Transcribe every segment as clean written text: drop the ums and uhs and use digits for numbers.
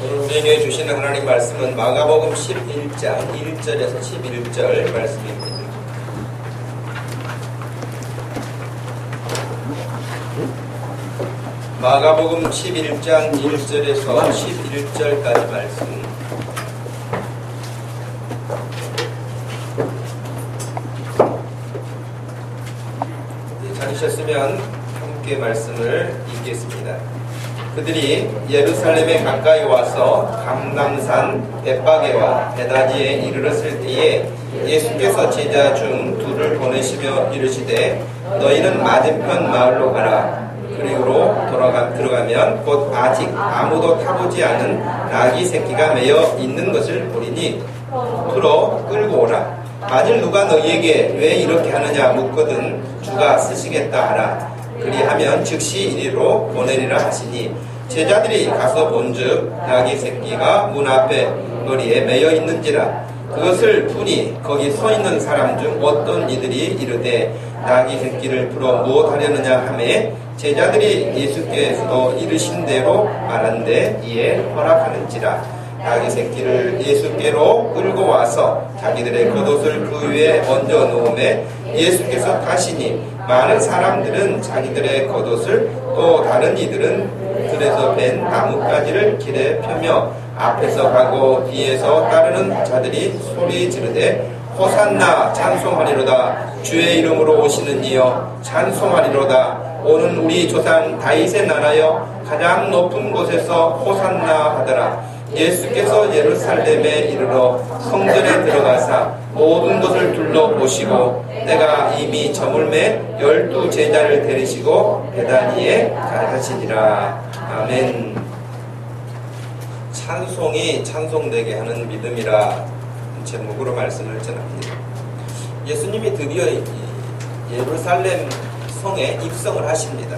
오늘 우리에게 주시는 하나님 말씀은 마가복음 11장 1절에서 11절 말씀입니다. 마가복음 11장 1절에서 11절까지 말씀. 찾으셨으면 함께 말씀을 읽겠습니다. 그들이 예루살렘에 가까이 와서 감람산 벳바게와 베다니에 이르렀을 때에 예수께서 제자 중 둘을 보내시며 이르시되 너희는 맞은편 마을로 가라. 그리로 들어가면 곧 아직 아무도 타보지 않은 나귀 새끼가 매여 있는 것을 보리니 풀어 끌고 오라. 만일 누가 너희에게 왜 이렇게 하느냐 묻거든 주가 쓰시겠다 하라. 그리하면 즉시 이리로 보내리라 하시니 제자들이 가서 본즉 나귀 새끼가 문 앞에 머리에 매여 있는지라. 그것을 보니 거기 서 있는 사람 중 어떤 이들이 이르되 나귀 새끼를 풀어 무엇하려느냐 하매 제자들이 예수께서도 이르신 대로 말한데 이에 허락하는지라. 나귀 새끼를 예수께로 끌고 와서 자기들의 겉옷을 그 위에 얹어 놓음에 예수께서 타시니 많은 사람들은 자기들의 겉옷을 또 다른 이들은 들에서 벤 나뭇가지를 길에 펴며 앞에서 가고 뒤에서 따르는 자들이 소리 지르되 호산나 찬송하리로다. 주의 이름으로 오시는 이여 찬송하리로다. 오는 우리 조상 다윗의 나라여 가장 높은 곳에서 호산나 하더라. 예수께서 예루살렘에 이르러 성전에 들어가사 모든 것을 둘러보시고 내가 이미 저물매 12 제자를 데리시고 베다니에 가시니라. 아멘. 찬송이 찬송되게 하는 믿음이라 제목으로 말씀을 전합니다. 예수님이 드디어 예루살렘 성에 입성을 하십니다.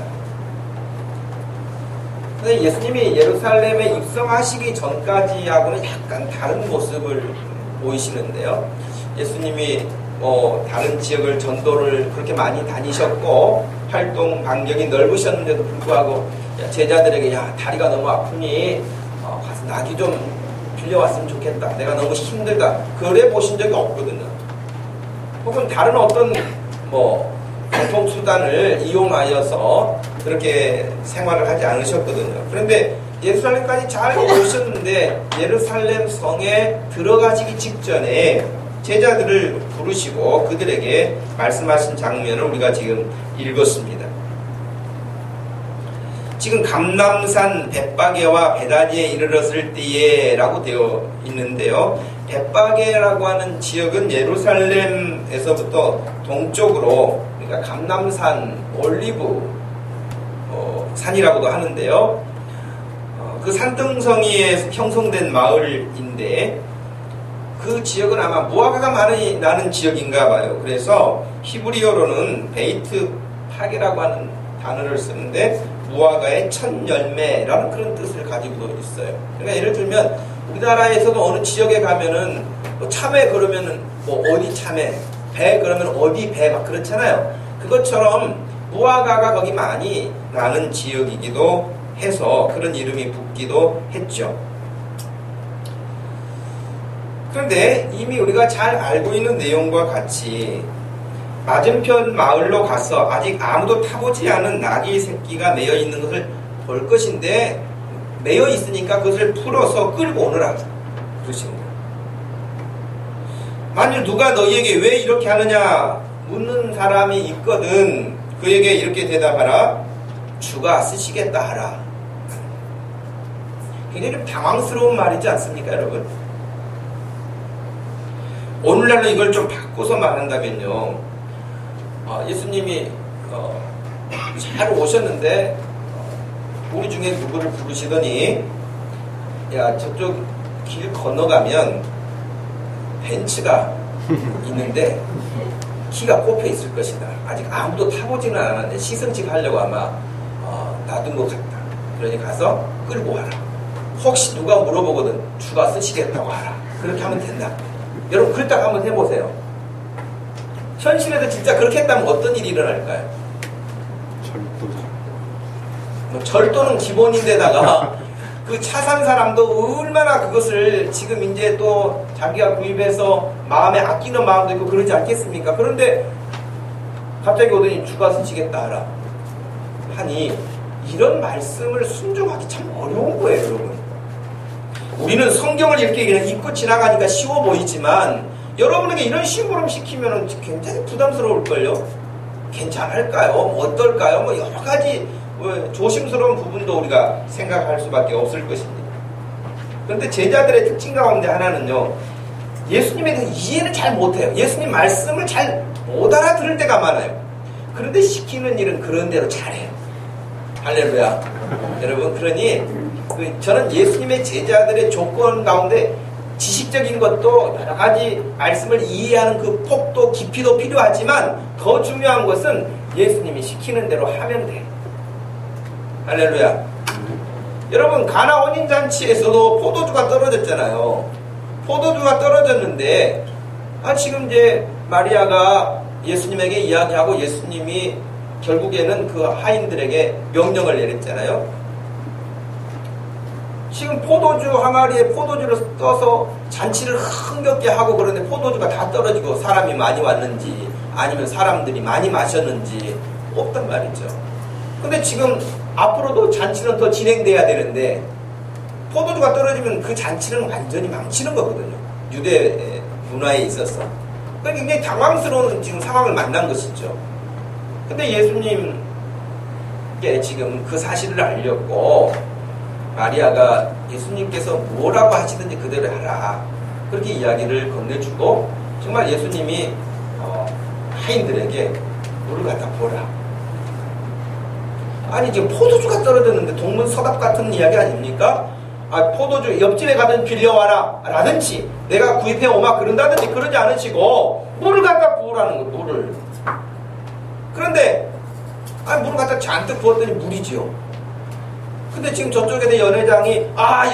근데 예수님이 예루살렘에 입성하시기 전까지하고는 약간 다른 모습을 보이시는데요. 예수님이 다른 지역을 전도를 그렇게 많이 다니셨고 활동 반경이 넓으셨는데도 불구하고 제자들에게 야 다리가 너무 아프니 가서 나귀 좀 빌려왔으면 좋겠다. 내가 너무 힘들다. 그래 보신 적이 없거든요. 혹은 다른 어떤 교통수단을 이용하여서 그렇게 생활을 하지 않으셨거든요. 그런데 예루살렘까지 잘 오셨는데 예루살렘 성에 들어가시기 직전에 제자들을 부르시고 그들에게 말씀하신 장면을 우리가 지금 읽었습니다. 지금 감람산 벳바게와 베다니에 이르렀을 때에 라고 되어 있는데요. 벳바게라고 하는 지역은 예루살렘에서부터 동쪽으로, 그러니까 감람산 올리브 산이라고도 하는데요. 그 산등성이에 형성된 마을인데 그 지역은 아마 무화과가 많이 나는 지역인가 봐요. 그래서 히브리어로는 베이트 파게라고 하는 단어를 쓰는데 무화과의 첫 열매라는 그런 뜻을 가지고도 있어요. 그러니까 예를 들면 우리나라에서도 어느 지역에 가면은 참외 그러면은 어디 참외, 배 그러면 어디 배 막 그렇잖아요. 그것처럼 무화과가 거기 많이 나는 지역이기도 해서 그런 이름이 붙기도 했죠. 그런데 이미 우리가 잘 알고 있는 내용과 같이 맞은편 마을로 가서 아직 아무도 타보지 않은 나귀 새끼가 매여 있는 것을 볼 것인데 매여 있으니까 그것을 풀어서 끌고 오너라 그러십니다. 만일 누가 너희에게 왜 이렇게 하느냐 묻는 사람이 있거든 그에게 이렇게 대답하라. 주가 쓰시겠다 하라. 굉장히 좀 당황스러운 말이지 않습니까 여러분? 오늘날로 이걸 좀 바꿔서 말한다면요. 예수님이 잘 오셨는데 우리 중에 누구를 부르시더니 야 저쪽 길 건너가면 벤츠가 있는데 키가 꼽혀 있을 것이다. 아직 아무도 타보지는 않았는데 시승식 하려고 아마 놔둔 것 같다. 그러니 가서 끌고 와라. 혹시 누가 물어보거든 주가 쓰시겠다고 하라. 그렇게 하면 된다. 여러분 그렇다고 한번 해보세요. 현실에도 진짜 그렇게 했다면 어떤 일이 일어날까요? 절도는 기본인데다가 그 차 산 사람도 얼마나 그것을 지금 이제 또 자기가 구입해서 마음에 아끼는 마음도 있고 그러지 않겠습니까? 그런데 갑자기 오더니 주가 쓰시겠다 하라 하니 이런 말씀을 순종하기 참 어려운 거예요, 여러분. 우리는 성경을 이렇게 그냥 읽고 지나가니까 쉬워 보이지만 여러분에게 이런 심부름 시키면 굉장히 부담스러울걸요? 괜찮을까요? 어떨까요? 뭐 여러 가지 조심스러운 부분도 우리가 생각할 수밖에 없을 것입니다. 그런데 제자들의 특징 가운데 하나는요, 예수님에 대한 이해는 잘 못해요. 예수님 말씀을 잘 못 알아들을 때가 많아요. 그런데 시키는 일은 그런 대로 잘해요. 할렐루야. 여러분, 그러니 저는 예수님의 제자들의 조건 가운데 지식적인 것도 여러 가지 말씀을 이해하는 그 폭도 깊이도 필요하지만 더 중요한 것은 예수님이 시키는 대로 하면 돼요. 할렐루야. 여러분, 가나 혼인잔치에서도 포도주가 떨어졌잖아요. 포도주가 떨어졌는데 지금 이제 마리아가 예수님에게 이야기하고 예수님이 결국에는 그 하인들에게 명령을 내렸잖아요. 지금 포도주 항아리에 포도주를 떠서 잔치를 흥겹게 하고 그러는데 포도주가 다 떨어지고 사람이 많이 왔는지 아니면 사람들이 많이 마셨는지 없단 말이죠. 근데 지금 앞으로도 잔치는 더 진행돼야 되는데 포도주가 떨어지면 그 잔치는 완전히 망치는 거거든요. 유대 문화에 있어서. 그러니까 굉장히 당황스러운 지금 상황을 만난 것이죠. 근데 예수님께 지금 그 사실을 알렸고 마리아가 예수님께서 뭐라고 하시든지 그대로 하라 그렇게 이야기를 건네주고 정말 예수님이 하인들에게 물을 갖다 보라. 아니 지금 포도주가 떨어졌는데 동문서답 같은 이야기 아닙니까? 포도주 옆집에 가든 빌려와라 라든지 내가 구입해 오마 그런다든지 그러지 않으시고 물을 갖다 부으라는 거. 물을. 그런데 물을 갖다 잔뜩 부었더니 물이지요. 근데 지금 저쪽에는 연회장이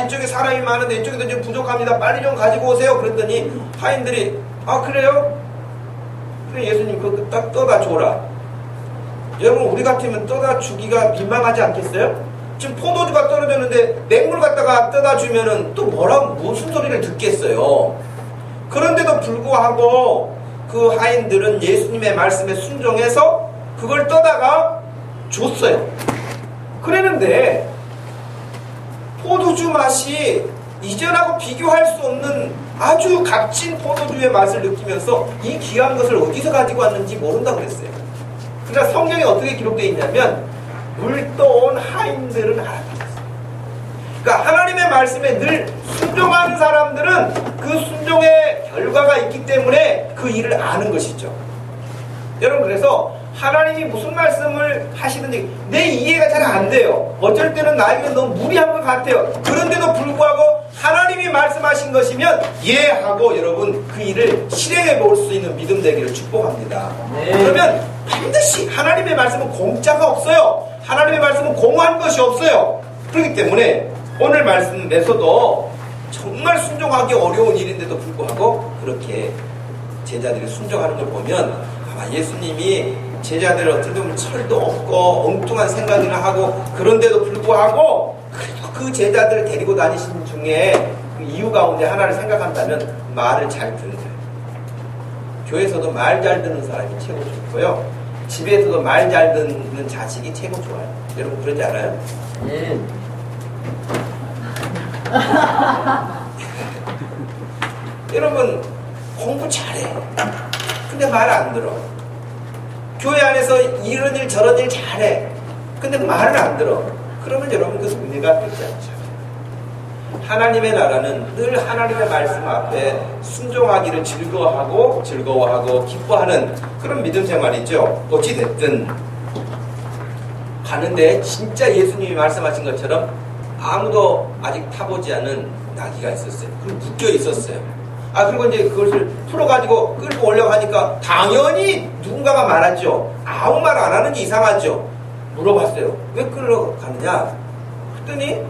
이쪽에 사람이 많은데 이쪽에도 좀 부족합니다. 빨리 좀 가지고 오세요. 그랬더니 하인들이 그래요? 그래 예수님 그거 딱 떠다 줘라. 여러분 우리 같으면 떠다 주기가 민망하지 않겠어요? 지금 포도주가 떨어졌는데 맹물 갖다가 떠다 주면은 또 무슨 소리를 듣겠어요. 그런데도 불구하고 그 하인들은 예수님의 말씀에 순종해서 그걸 떠다가 줬어요. 그랬는데 포도주 맛이 이전하고 비교할 수 없는 아주 값진 포도주의 맛을 느끼면서 이 귀한 것을 어디서 가지고 왔는지 모른다고 그랬어요. 그러나 성경에 어떻게 기록되어 있냐면 물떠온 하인들은 알아들었어요. 그러니까 하나님의 말씀에 늘 순종하는 사람들은 그 순종의 결과가 있기 때문에 그 일을 아는 것이죠. 여러분 그래서 하나님이 무슨 말씀을 하시든지 내 이해가 잘 안 돼요. 어쩔 때는 나에게는 너무 무리한 것 같아요. 그런데도 불구하고 하나님이 말씀하신 것이면 하고 여러분 그 일을 실행해 볼 수 있는 믿음 되기를 축복합니다. 그러면 반드시 하나님의 말씀은 공짜가 없어요. 하나님의 말씀은 공허한 것이 없어요. 그렇기 때문에 오늘 말씀에서도 정말 순종하기 어려운 일인데도 불구하고 그렇게 제자들이 순종하는 걸 보면 아마 예수님이 제자들을 어떻게 보면 철도 없고 엉뚱한 생각이나 하고 그런데도 불구하고 그래도 그 제자들을 데리고 다니신 중에 그 이유 가운데 하나를 생각한다면 말을 잘 듣는 거예요. 교회에서도 말 잘 듣는 사람이 최고 좋고요. 집에서도 말 잘 듣는 자식이 최고 좋아요. 여러분 그러지 않아요? 네. 여러분 공부 잘해. 근데 말 안 들어. 교회 안에서 이런 일 저런 일 잘해. 근데 말을 안 들어. 그러면 여러분 그 은혜가 되지 않잖아요. 하나님의 나라는 늘 하나님의 말씀 앞에 순종하기를 즐거워하고 기뻐하는 그런 믿음 생활이죠. 어찌됐든 가는데 진짜 예수님이 말씀하신 것처럼 아무도 아직 타보지 않은 나귀가 있었어요. 그리고 묶여 있었어요. 그리고 이제 그것을 풀어가지고 끌고 올려가니까 당연히 누군가가 말하죠. 아무 말 안 하는 게 이상하죠. 물어봤어요. 왜 끌어가느냐? 그랬더니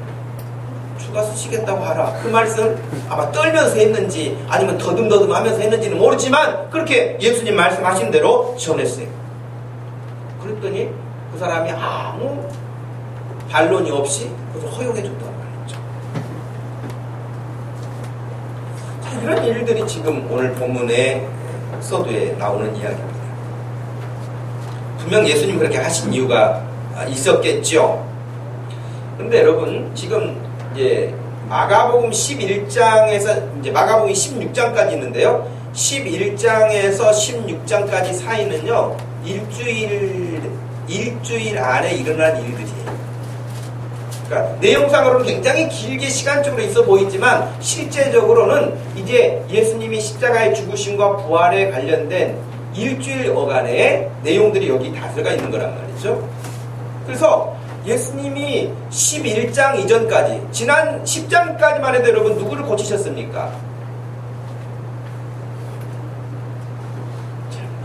주가 쓰시겠다고 하라. 그 말씀 아마 떨면서 했는지 아니면 더듬더듬 하면서 했는지는 모르지만 그렇게 예수님 말씀하신 대로 전했어요. 그랬더니 그 사람이 아무 반론이 없이 그것을 허용해 줬단 말이죠. 일들이 지금 오늘 본문의 서두에 나오는 이야기입니다. 분명 예수님 그렇게 하신 이유가 있었겠죠. 근데 여러분, 지금 이제 마가복음 11장에서 이제 마가복음 16장까지 있는데요. 11장에서 16장까지 사이는요, 일주일 안에 일어난 일들이에요. 그러니까 내용상으로는 굉장히 길게 시간적으로 있어 보이지만 실제적으로는 이제 예수님이 십자가의 죽으심과 부활에 관련된 일주일 어간의 내용들이 여기 다 들어가 있는 거란 말이죠. 그래서 예수님이 11장 이전까지, 지난 10장까지만 해도 여러분 누구를 고치셨습니까?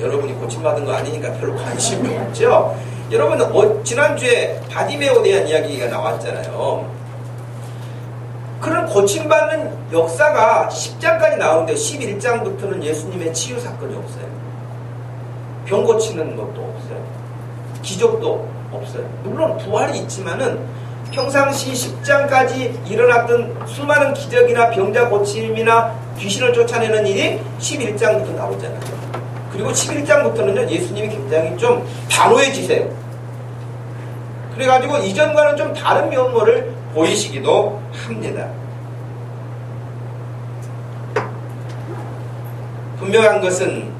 여러분이 고침받은 거 아니니까 별로 관심이 없죠. 여러분, 지난주에 바디메오에 대한 이야기가 나왔잖아요. 그런 고침받는 역사가 10장까지 나오는데 11장부터는 예수님의 치유 사건이 없어요. 병 고치는 것도 없어요. 기적도 없어요. 물론 부활이 있지만은 평상시 10장까지 일어났던 수많은 기적이나 병자 고침이나 귀신을 쫓아내는 일이 11장부터 나오잖아요. 그리고 11장부터는요, 예수님이 굉장히 좀 단호해지세요. 그래가지고 이전과는 좀 다른 면모를 보이시기도 합니다. 분명한 것은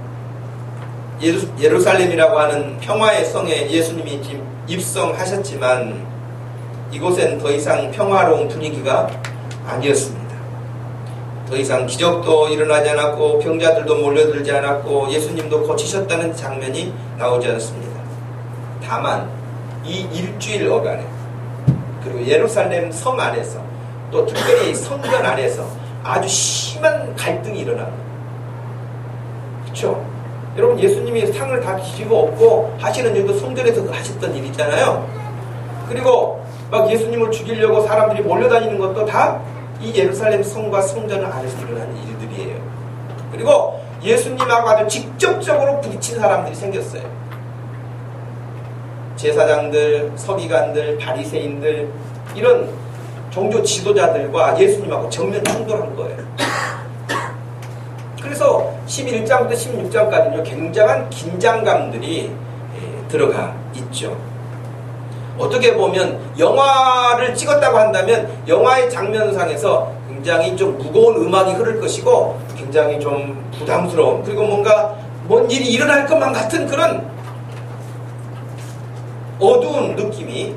예루살렘이라고 하는 평화의 성에 예수님이 지금 입성하셨지만 이곳엔 더 이상 평화로운 분위기가 아니었습니다. 더 이상 기적도 일어나지 않았고 병자들도 몰려들지 않았고 예수님도 고치셨다는 장면이 나오지 않습니다. 다만 이 일주일 어간에 그리고 예루살렘 성 안에서 또 특별히 성전 안에서 아주 심한 갈등이 일어납니다. 그렇죠? 여러분, 예수님이 상을 다 뒤집어 엎고 하시는 일도 성전에서 하셨던 일이잖아요. 그리고 막 예수님을 죽이려고 사람들이 몰려다니는 것도 다 이 예루살렘 성과 성전 안에서 일어나는 일들이에요. 그리고 예수님하고 아주 직접적으로 부딪힌 사람들이 생겼어요. 제사장들, 서기관들, 바리새인들, 이런 종교 지도자들과 예수님하고 정면 충돌한 거예요. 그래서 11장부터 16장까지는 굉장한 긴장감들이 들어가 있죠. 어떻게 보면 영화를 찍었다고 한다면 영화의 장면상에서 굉장히 좀 무거운 음악이 흐를 것이고 굉장히 좀 부담스러운, 그리고 뭔가 뭔 일이 일어날 것만 같은 그런 어두운 느낌이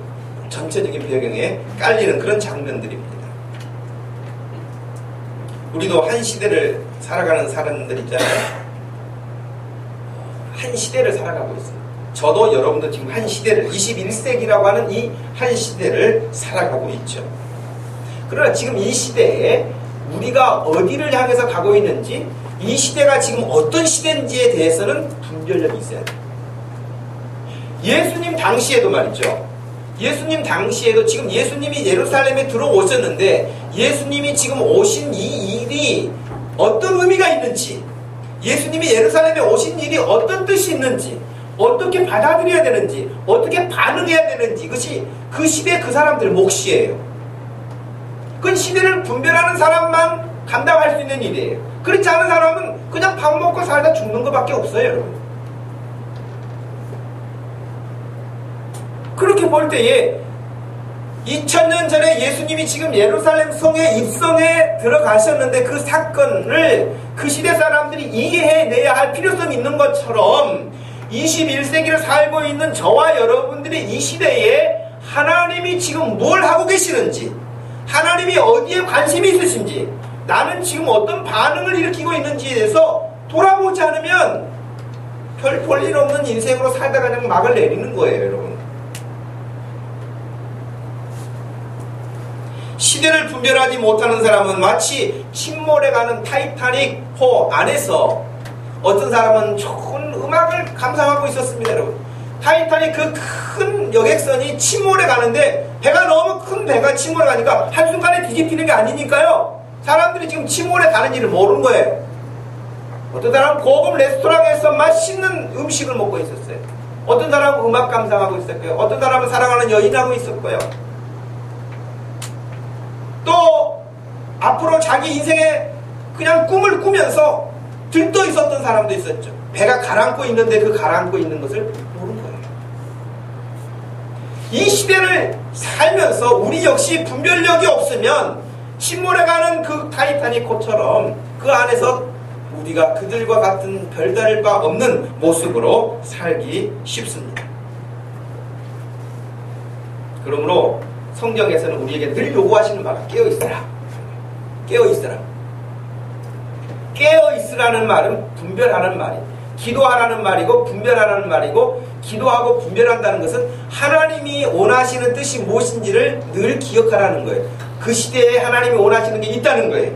전체적인 배경에 깔리는 그런 장면들입니다. 우리도 한 시대를 살아가는 사람들 있잖아요. 한 시대를 살아가고 있어요. 저도 여러분도 지금 한 시대를, 21세기라고 하는 이 한 시대를 살아가고 있죠. 그러나 지금 이 시대에 우리가 어디를 향해서 가고 있는지, 이 시대가 지금 어떤 시대인지에 대해서는 분별력이 있어야 돼요. 예수님 당시에도 말이죠. 예수님 당시에도 지금 예수님이 예루살렘에 들어오셨는데 예수님이 지금 오신 이 일이 어떤 의미가 있는지, 예수님이 예루살렘에 오신 일이 어떤 뜻이 있는지, 어떻게 받아들여야 되는지, 어떻게 반응해야 되는지, 이것이 그 시대 그 사람들의 몫이에요. 그 시대를 분별하는 사람만 감당할 수 있는 일이에요. 그렇지 않은 사람은 그냥 밥 먹고 살다 죽는 것밖에 없어요, 여러분. 그렇게 볼 때에 2000년 전에 예수님이 지금 예루살렘 성에 입성해 들어가셨는데 그 사건을 그 시대 사람들이 이해해내야 할 필요성이 있는 것처럼 21세기를 살고 있는 저와 여러분들이 이 시대에 하나님이 지금 뭘 하고 계시는지, 하나님이 어디에 관심이 있으신지, 나는 지금 어떤 반응을 일으키고 있는지에 대해서 돌아보지 않으면 별 볼일 없는 인생으로 살다가 그냥 막을 내리는 거예요, 여러분. 시대를 분별하지 못하는 사람은 마치 침몰해가는 타이타닉호 안에서 어떤 사람은 좋은 음악을 감상하고 있었습니다, 여러분. 타이타닉 그 큰 여객선이 침몰해 가는데 배가 너무 큰 배가 침몰해 가니까 한순간에 뒤집히는 게 아니니까요. 사람들이 지금 침몰해 가는 일을 모르는 거예요. 어떤 사람은 고급 레스토랑에서 맛있는 음식을 먹고 있었어요. 어떤 사람은 음악 감상하고 있었고요. 어떤 사람은 사랑하는 여인하고 있었고요. 또 앞으로 자기 인생의 그냥 꿈을 꾸면서 들떠 있었던 사람도 있었죠. 배가 가라앉고 있는데 그 가라앉고 있는 것을 모르는 거예요. 이 시대를 살면서 우리 역시 분별력이 없으면 침몰해 가는 그 타이타닉호처럼 그 안에서 우리가 그들과 같은 별다를 바 없는 모습으로 살기 쉽습니다. 그러므로 성경에서는 우리에게 늘 요구하시는 바가 깨어있어라. 깨어있어라. 깨어있으라는 말은 분별하는 말이에요. 기도하라는 말이고 분별하라는 말이고, 기도하고 분별한다는 것은 하나님이 원하시는 뜻이 무엇인지를 늘 기억하라는 거예요. 그 시대에 하나님이 원하시는 게 있다는 거예요.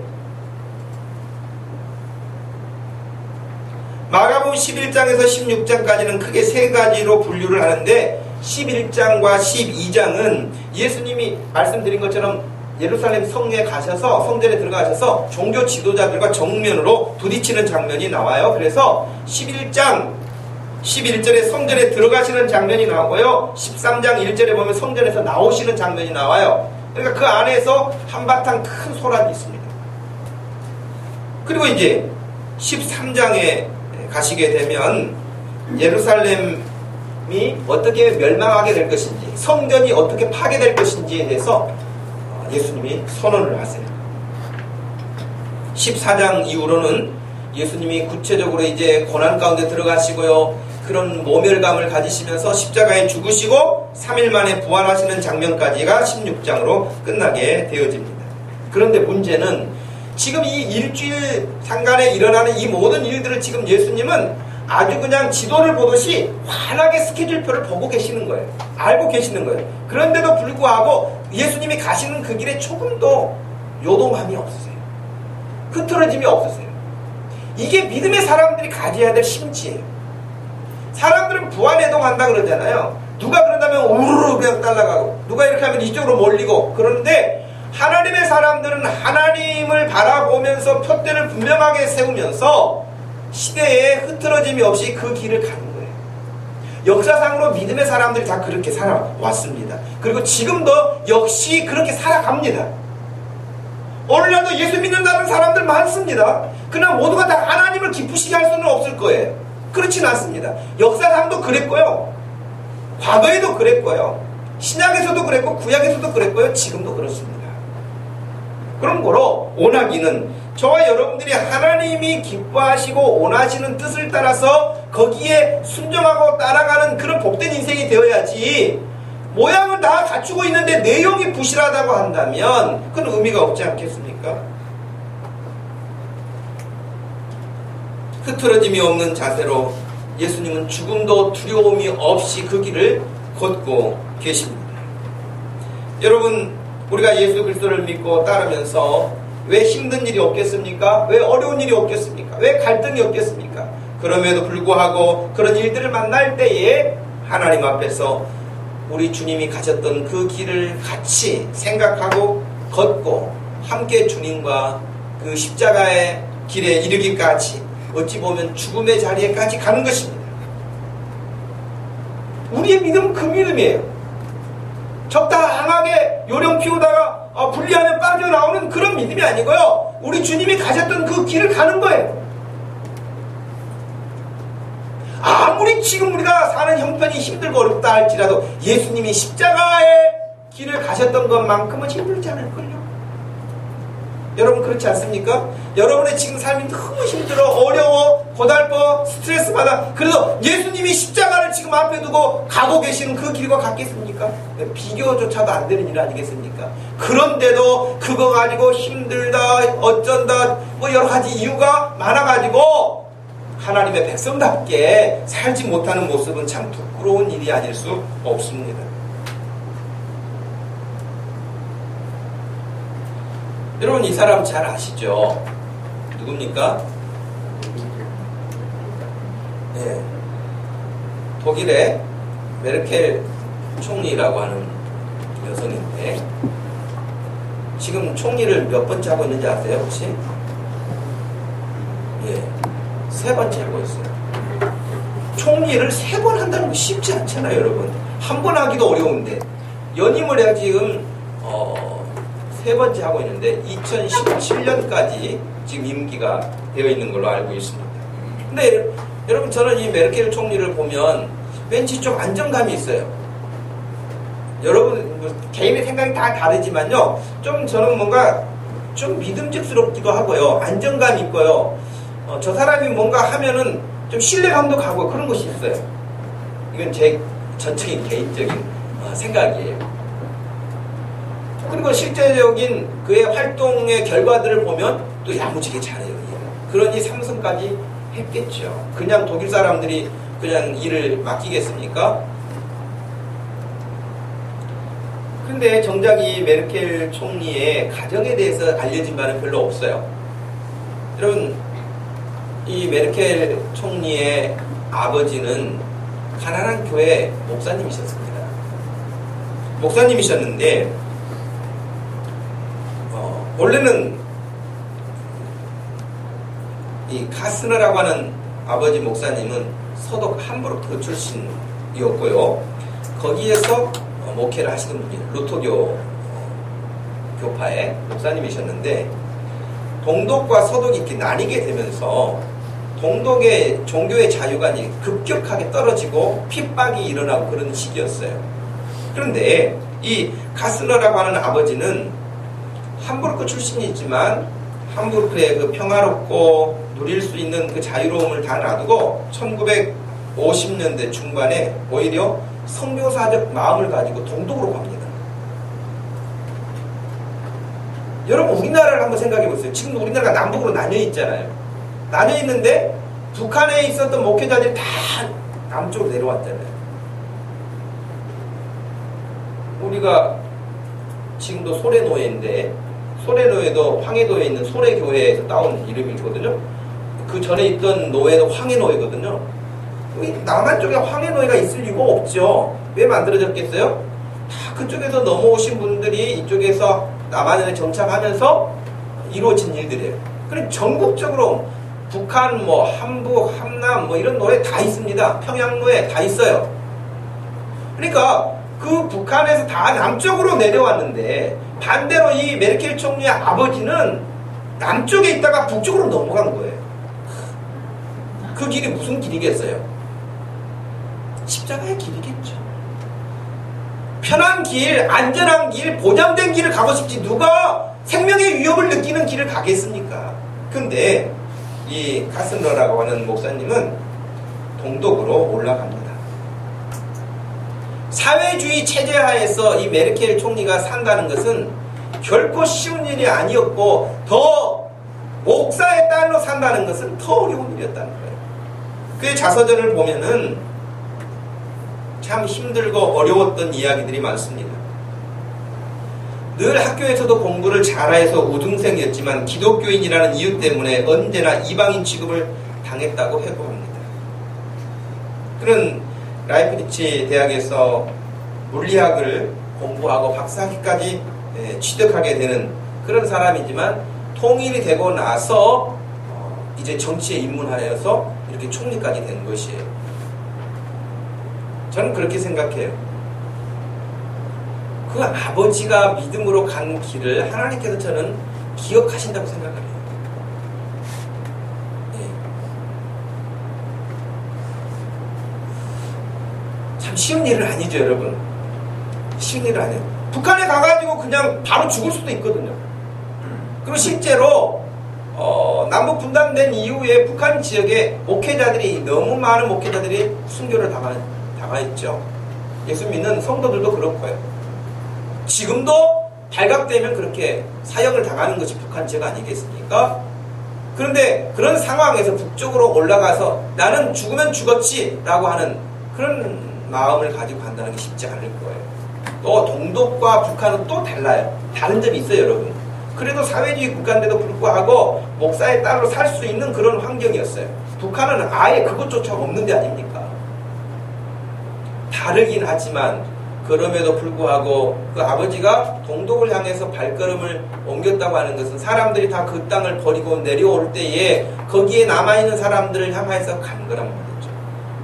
마가복음 11장에서 16장까지는 크게 세 가지로 분류를 하는데, 11장과 12장은 예수님이 말씀드린 것처럼 예루살렘 성에 가셔서, 성전에 들어가셔서 종교 지도자들과 정면으로 부딪히는 장면이 나와요. 그래서 11장 11절에 성전에 들어가시는 장면이 나오고요, 13장 1절에 보면 성전에서 나오시는 장면이 나와요. 그러니까 그 안에서 한바탕 큰 소란이 있습니다. 그리고 이제 13장에 가시게 되면 예루살렘이 어떻게 멸망하게 될 것인지, 성전이 어떻게 파괴될 것인지에 대해서 예수님이 선언을 하세요. 14장 이후로는 예수님이 구체적으로 이제 고난 가운데 들어가시고요, 그런 모멸감을 가지시면서 십자가에 죽으시고 3일 만에 부활하시는 장면까지가 16장으로 끝나게 되어집니다. 그런데 문제는 지금 이 일주일 상간에 일어나는 이 모든 일들을 지금 예수님은 아주 그냥 지도를 보듯이 환하게 스케줄표를 보고 계시는 거예요. 알고 계시는 거예요. 그런데도 불구하고 예수님이 가시는 그 길에 조금도 요동함이 없으세요. 흐트러짐이 없으세요. 이게 믿음의 사람들이 가져야 될 심지예요. 사람들은 부안해동한다 그러잖아요. 누가 그런다면 우르르 그냥 따라가고, 누가 이렇게 하면 이쪽으로 몰리고. 그런데 하나님의 사람들은 하나님을 바라보면서 표대를 분명하게 세우면서 시대에 흐트러짐이 없이 그 길을 가는 거예요. 역사상으로 믿음의 사람들이 다 그렇게 살아왔습니다. 그리고 지금도 역시 그렇게 살아갑니다. 오늘날도 예수 믿는다는 사람들 많습니다. 그러나 모두가 다 하나님을 기쁘시게 할 수는 없을 거예요. 그렇진 않습니다. 역사상도 그랬고요, 과거에도 그랬고요, 신약에서도 그랬고 구약에서도 그랬고요, 지금도 그렇습니다. 그러므로 원하기는 저와 여러분들이 하나님이 기뻐하시고 원하시는 뜻을 따라서 거기에 순종하고 따라가는 그런 복된 인생이 되어야지, 모양은 다 갖추고 있는데 내용이 부실하다고 한다면 그건 의미가 없지 않겠습니까? 흐트러짐이 없는 자세로 예수님은 죽음도 두려움이 없이 그 길을 걷고 계십니다. 여러분, 우리가 예수 그리스도를 믿고 따르면서 왜 힘든 일이 없겠습니까? 왜 어려운 일이 없겠습니까? 왜 갈등이 없겠습니까? 그럼에도 불구하고 그런 일들을 만날 때에 하나님 앞에서 우리 주님이 가셨던 그 길을 같이 생각하고 걷고 함께 주님과 그 십자가의 길에 이르기까지, 어찌 보면 죽음의 자리에까지 가는 것입니다. 우리의 믿음은 그 믿음이에요. 적당하게 요령 피우다가 분리하면 빠져나오는 그런 믿음이 아니고요, 우리 주님이 가셨던 그 길을 가는 거예요. 아무리 지금 우리가 사는 형편이 힘들고 어렵다 할지라도 예수님이 십자가의 길을 가셨던 것만큼은 힘들지 않을걸요. 여러분 그렇지 않습니까? 여러분의 지금 삶이 너무 힘들어, 어려워, 고달퍼, 스트레스 받아. 그래서 예수님이 십자가를 지금 앞에 두고 가고 계시는 그 길과 같겠습니까? 비교조차도 안 되는 일 아니겠습니까? 그런데도 그거 가지고 힘들다, 어쩐다, 뭐 여러 가지 이유가 많아가지고 하나님의 백성답게 살지 못하는 모습은 참 부끄러운 일이 아닐 수 없습니다. 여러분 이 사람 잘 아시죠? 누굽니까? 네, 독일의 메르켈 총리라고 하는 여성인데 지금 총리를 몇 번째 하고 있는지 아세요 혹시? 예, 3번째 하고 있어요. 총리를 3번 한다는 거 쉽지 않잖아요 여러분. 한 번 하기도 어려운데 연임을 해야 지금 세 번째 하고 있는데 2017년까지 지금 임기가 되어 있는 걸로 알고 있습니다. 근데 여러분 저는 이 메르켈 총리를 보면 왠지 좀 안정감이 있어요. 여러분 뭐 개인의 생각이 다 다르지만요. 좀 저는 뭔가 좀 믿음직스럽기도 하고요. 안정감이 있고요. 저 사람이 뭔가 하면은 좀 신뢰감도 가고 그런 것이 있어요. 이건 제 전적인 개인적인 생각이에요. 그리고 실제적인 그의 활동의 결과들을 보면 또 야무지게 잘해요. 그러니 삼성까지 했겠죠. 그냥 독일 사람들이 그냥 일을 맡기겠습니까? 근데 정작 이 메르켈 총리의 가정에 대해서 알려진 바는 별로 없어요. 여러분, 이 메르켈 총리의 아버지는 가난한 교회 목사님이셨습니다. 목사님이셨는데 원래는 이 카스너라고 하는 아버지 목사님은 서독 함부르크 출신이었고요. 거기에서 목회를 하시는 분이 루터교 교파의 목사님이셨는데 동독과 서독이 이렇게 나뉘게 되면서 동독의 종교의 자유가 급격하게 떨어지고 핍박이 일어나고 그런 시기였어요. 그런데 이 카스너라고 하는 아버지는 함부르크 출신이지만 함부르크의 그 평화롭고 누릴 수 있는 그 자유로움을 다 놔두고 1950년대 중반에 오히려 선교사적 마음을 가지고 동독으로 갑니다. 여러분 우리나라를 한번 생각해 보세요. 지금 우리나라가 남북으로 나뉘어 있잖아요. 나뉘어 있는데 북한에 있었던 목회자들이 다 남쪽으로 내려왔잖아요. 우리가 지금도 소래노예인데 소래노예도 황해도에 있는 소래교회에서 따온 이름이거든요. 그 전에 있던 노예도 황해노예거든요. 남한 쪽에 황해노예가 있을 이유가 없죠. 왜 만들어졌겠어요? 다 그쪽에서 넘어오신 분들이 이쪽에서 남한에 정착하면서 이루어진 일들이에요. 그럼 전국적으로 북한, 함북, 함남 이런 노예 다 있습니다. 평양노예 다 있어요. 그러니까 그 북한에서 다 남쪽으로 내려왔는데 반대로 이 메르켈 총리의 아버지는 남쪽에 있다가 북쪽으로 넘어간 거예요. 그 길이 무슨 길이겠어요? 십자가의 길이겠죠. 편한 길, 안전한 길, 보장된 길을 가고 싶지 누가 생명의 위협을 느끼는 길을 가겠습니까? 근데 이 카스너라고 하는 목사님은 동독으로 올라갑니다. 사회주의 체제하에서 이 메르켈 총리가 산다는 것은 결코 쉬운 일이 아니었고 더 목사의 딸로 산다는 것은 더 어려운 일이었다는 거예요. 그의 자서전을 보면은 참 힘들고 어려웠던 이야기들이 많습니다. 늘 학교에서도 공부를 잘해서 우등생이었지만 기독교인이라는 이유 때문에 언제나 이방인 취급을 당했다고 회고합니다. 그는 라이프니치 대학에서 물리학을 공부하고 박사학위까지 취득하게 되는 그런 사람이지만 통일이 되고 나서 이제 정치에 입문하여서 이렇게 총리까지 된 것이에요. 저는 그렇게 생각해요. 그 아버지가 믿음으로 간 길을 하나님께서 저는 기억하신다고 생각을 해요. 참 쉬운 일은 아니죠, 여러분. 쉬운 일은 아니에요. 북한에 가가지고 그냥 바로 죽을 수도 있거든요. 그리고 실제로 남북 분단된 이후에 북한 지역에 목회자들이 너무 많은 목회자들이 순교를 당했죠. 예수 믿는 성도들도 그렇고요. 지금도 발각되면 그렇게 사형을 당하는 것이 북한 지역 아니겠습니까? 그런데 그런 상황에서 북쪽으로 올라가서 나는 죽으면 죽었지 라고 하는 그런 마음을 가지고 간다는 게 쉽지 않을 거예요. 또 동독과 북한은 또 달라요. 다른 점이 있어요, 여러분. 그래도 사회주의 국가인데도 불구하고 목사의 딸로 살 수 있는 그런 환경이었어요. 북한은 아예 그것조차 없는 데 아닙니까? 다르긴 하지만 그럼에도 불구하고 그 아버지가 동독을 향해서 발걸음을 옮겼다고 하는 것은 사람들이 다 그 땅을 버리고 내려올 때에 거기에 남아있는 사람들을 향해서 간 거란 말이죠.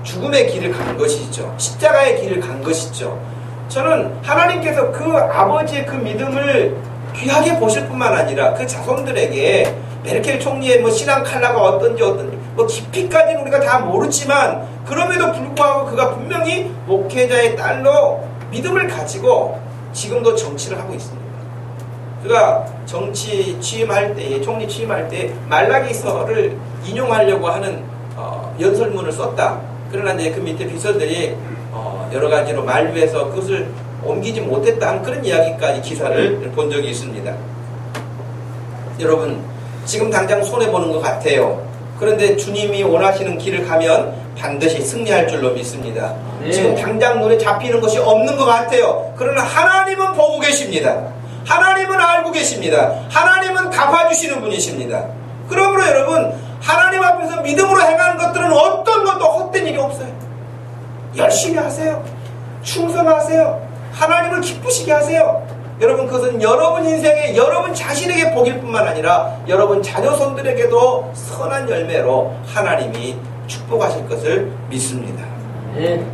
죽음의 길을 간 것이죠. 십자가의 길을 간 것이죠. 저는 하나님께서 그 아버지의 그 믿음을 귀하게 보실 뿐만 아니라 그 자손들에게 메르켈 총리의 뭐 신앙 칼라가 어떤지 뭐 깊이까지는 우리가 다 모르지만 그럼에도 불구하고 그가 분명히 목회자의 딸로 믿음을 가지고 지금도 정치를 하고 있습니다. 그가 정치 취임할 때, 총리 취임할 때 말라기서를 인용하려고 하는 연설문을 썼다. 그러나 이제 그 밑에 비서들이 여러 가지로 만류해서 그것을 옮기지 못했다 하는 그런 이야기까지 기사를 본 적이 있습니다. 여러분, 지금 당장 손해보는 것 같아요. 그런데 주님이 원하시는 길을 가면 반드시 승리할 줄로 믿습니다. 네. 지금 당장 눈에 잡히는 것이 없는 것 같아요. 그러나 하나님은 보고 계십니다. 하나님은 알고 계십니다. 하나님은 갚아주시는 분이십니다. 그러므로 여러분, 하나님 앞에서 믿음으로 행하는 것들은 어떤 것도 헛된 일이 없어요. 열심히 하세요. 충성하세요. 하나님을 기쁘시게 하세요. 여러분, 그것은 여러분 인생에 여러분 자신에게 복일 뿐만 아니라 여러분 자녀손들에게도 선한 열매로 하나님이 축복하실 것을 믿습니다. 네.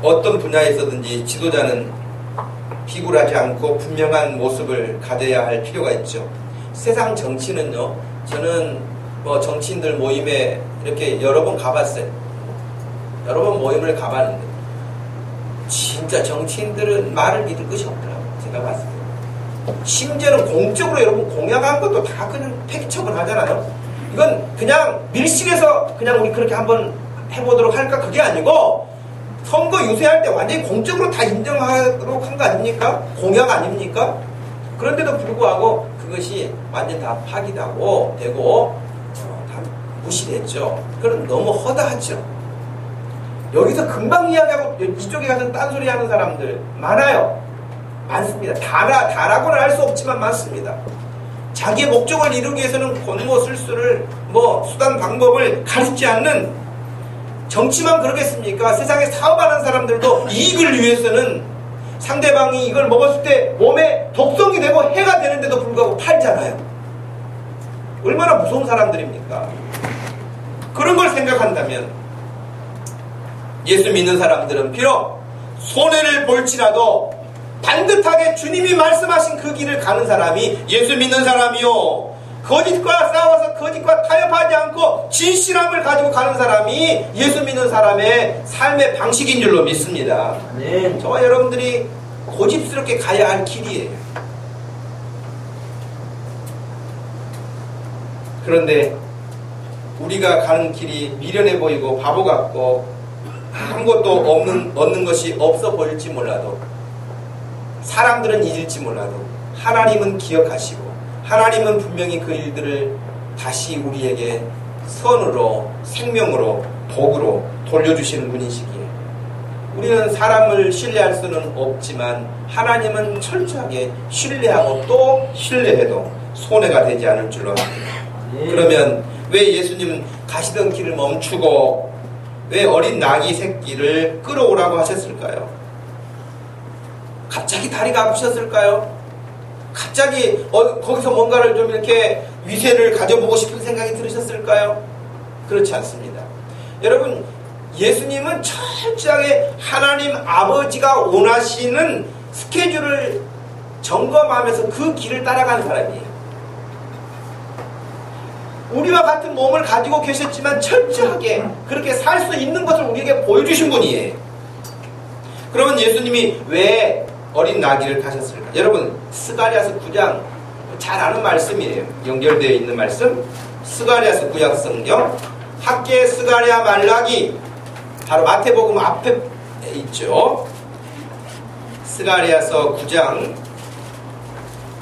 어떤 분야에서든지 지도자는 비굴하지 않고 분명한 모습을 가져야 할 필요가 있죠. 세상 정치는요, 저는 뭐 정치인들 모임에 이렇게 여러 번 가봤어요. 여러 번 모임을 가봤는데 진짜 정치인들은 말을 믿을 것이 없더라고요. 제가 봤을 때. 심지어는 공적으로 여러분 공약한 것도 다 그냥 폐기처분 하잖아요. 이건 그냥 밀실에서 그냥 우리 그렇게 한번 해보도록 할까? 그게 아니고 선거 유세할 때 완전히 공적으로 다 인정하도록 한 거 아닙니까? 공약 아닙니까? 그런데도 불구하고 그것이 완전 다 파기되고 되고 다 무시됐죠. 그건 너무 허다하죠. 여기서 금방 이야기하고 이쪽에 가서 딴소리 하는 사람들 많아요. 많습니다. 다라고는 할 수 없지만 많습니다. 자기의 목적을 이루기 위해서는 권모술수를 수단 방법을 가리지 않는, 정치만 그러겠습니까? 세상에 사업하는 사람들도 이익을 위해서는 상대방이 이걸 먹었을 때 몸에 독성이 되고 해가 되는데도 불구하고 팔잖아요. 얼마나 무서운 사람들입니까? 그런 걸 생각한다면 예수 믿는 사람들은 비록 손해를 볼지라도 반듯하게 주님이 말씀하신 그 길을 가는 사람이 예수 믿는 사람이요, 거짓과 싸워서 거짓과 타협하지 않고 진실함을 가지고 가는 사람이 예수 믿는 사람의 삶의 방식인 줄로 믿습니다. 네. 저와 여러분들이 고집스럽게 가야 할 길이에요. 그런데 우리가 가는 길이 미련해 보이고 바보 같고 아무것도 얻는 것이 없어 보일지 몰라도, 사람들은 잊을지 몰라도 하나님은 기억하시고 하나님은 분명히 그 일들을 다시 우리에게 선으로, 생명으로, 복으로 돌려주시는 분이시기에 우리는 사람을 신뢰할 수는 없지만 하나님은 철저하게 신뢰하고 또 신뢰해도 손해가 되지 않을 줄로 압니다. 그러면 왜 예수님은 가시던 길을 멈추고 왜 어린 나귀 새끼를 끌어오라고 하셨을까요? 갑자기 다리가 아프셨을까요? 갑자기 거기서 뭔가를 좀 이렇게 위세를 가져보고 싶은 생각이 들으셨을까요? 그렇지 않습니다. 여러분, 예수님은 철저하게 하나님 아버지가 원하시는 스케줄을 점검하면서 그 길을 따라가는 사람이에요. 우리와 같은 몸을 가지고 계셨지만 철저하게 그렇게 살 수 있는 것을 우리에게 보여주신 분이에요. 그러면 예수님이 왜 어린 나귀를 타셨을까? 여러분, 스가랴서 9장 잘 아는 말씀이에요. 연결되어 있는 말씀, 스가랴서 구약 성경, 학계 스가랴 말라기, 바로 마태복음 앞에 있죠. 스가랴서 9장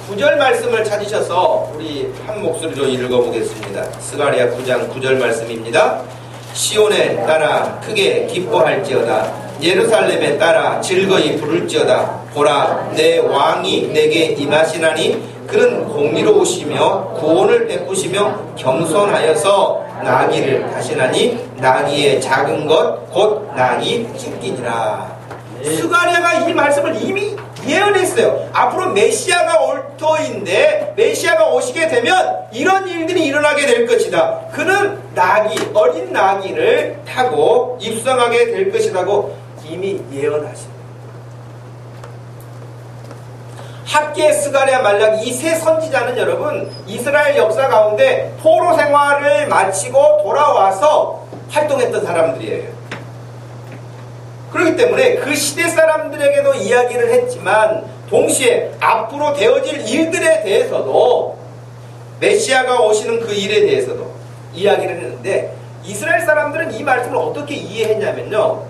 9절 말씀을 찾으셔서 우리 한 목소리로 읽어보겠습니다. 스가랴 9장 9절 말씀입니다. 시온에 따라 크게 기뻐할지어다. 예루살렘에 따라 즐거이 부를지어다. 보라, 내 왕이 내게 임하시나니 그는 공의로우시며 구원을 베푸시며 겸손하여서 나귀를 타시나니 나귀의 작은 것 곧 나귀 찢기니라. 스가랴가 이 말씀을 이미 예언했어요. 앞으로 메시아가 올 터인데 메시아가 오시게 되면 이런 일들이 일어나게 될 것이다. 그는 나귀, 어린 나귀를 타고 입성하게 될 것이라고 이미 예언하십니다. 학개, 스가랴, 말라기 이 세 선지자는 여러분 이스라엘 역사 가운데 포로 생활을 마치고 돌아와서 활동했던 사람들이에요. 그렇기 때문에 그 시대 사람들에게도 이야기를 했지만 동시에 앞으로 되어질 일들에 대해서도 메시아가 오시는 그 일에 대해서도 이야기를 했는데 이스라엘 사람들은 이 말씀을 어떻게 이해했냐면요.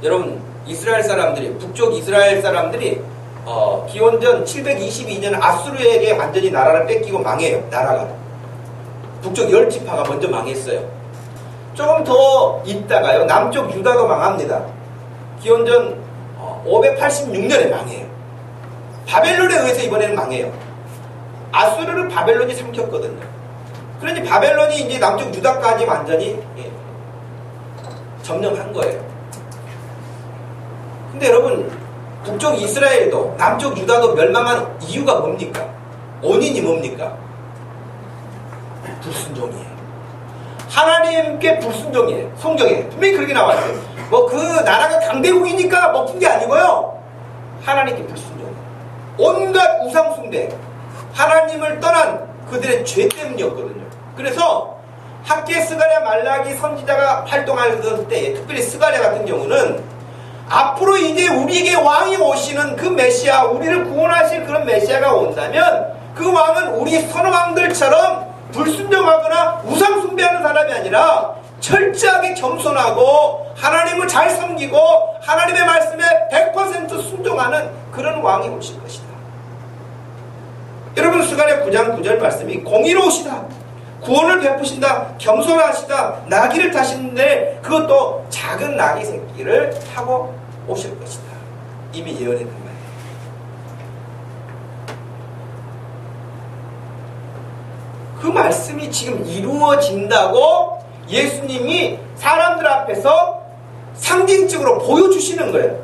여러분 이스라엘 사람들이 북쪽 이스라엘 사람들이 기원전 722년 아수르에게 완전히 나라를 뺏기고 망해요. 나라가 북쪽 10지파가 먼저 망했어요. 조금 더 있다가요 남쪽 유다도 망합니다. 기원전 586년에 망해요. 바벨론에 의해서 이번에는 망해요. 아수르를 바벨론이 삼켰거든요. 그러니 바벨론이 이제 남쪽 유다까지 완전히 점령한 거예요. 근데 여러분 북쪽 이스라엘도 남쪽 유다도 멸망한 이유가 뭡니까? 원인이 뭡니까? 불순종이에요. 하나님께 불순종이에요. 성경에 분명히 그렇게 나왔어요. 뭐 그 나라가 강대국이니까 먹힌 게 아니고요. 하나님께 불순종이에요. 온갖 우상 숭배, 하나님을 떠난 그들의 죄 때문이었거든요. 그래서 학개, 스가랴, 말라기 선지자가 활동하던 때 특별히 스가랴 같은 경우는 앞으로 이제 우리에게 왕이 오시는 그 메시아, 우리를 구원하실 그런 메시아가 온다면 그 왕은 우리 선왕들처럼 불순종하거나 우상 숭배하는 사람이 아니라 철저하게 겸손하고 하나님을 잘 섬기고 하나님의 말씀에 100% 순종하는 그런 왕이 오실 것이다. 여러분 스가랴 9장 9절 말씀이 공의로우시다, 구원을 베푸신다, 겸손하시다, 나귀를 타시는데 그것도 작은 나귀 새끼를 타고 오실 것이다. 이미 예언했단 말이에요. 그 말씀이 지금 이루어진다고 예수님이 사람들 앞에서 상징적으로 보여주시는 거예요.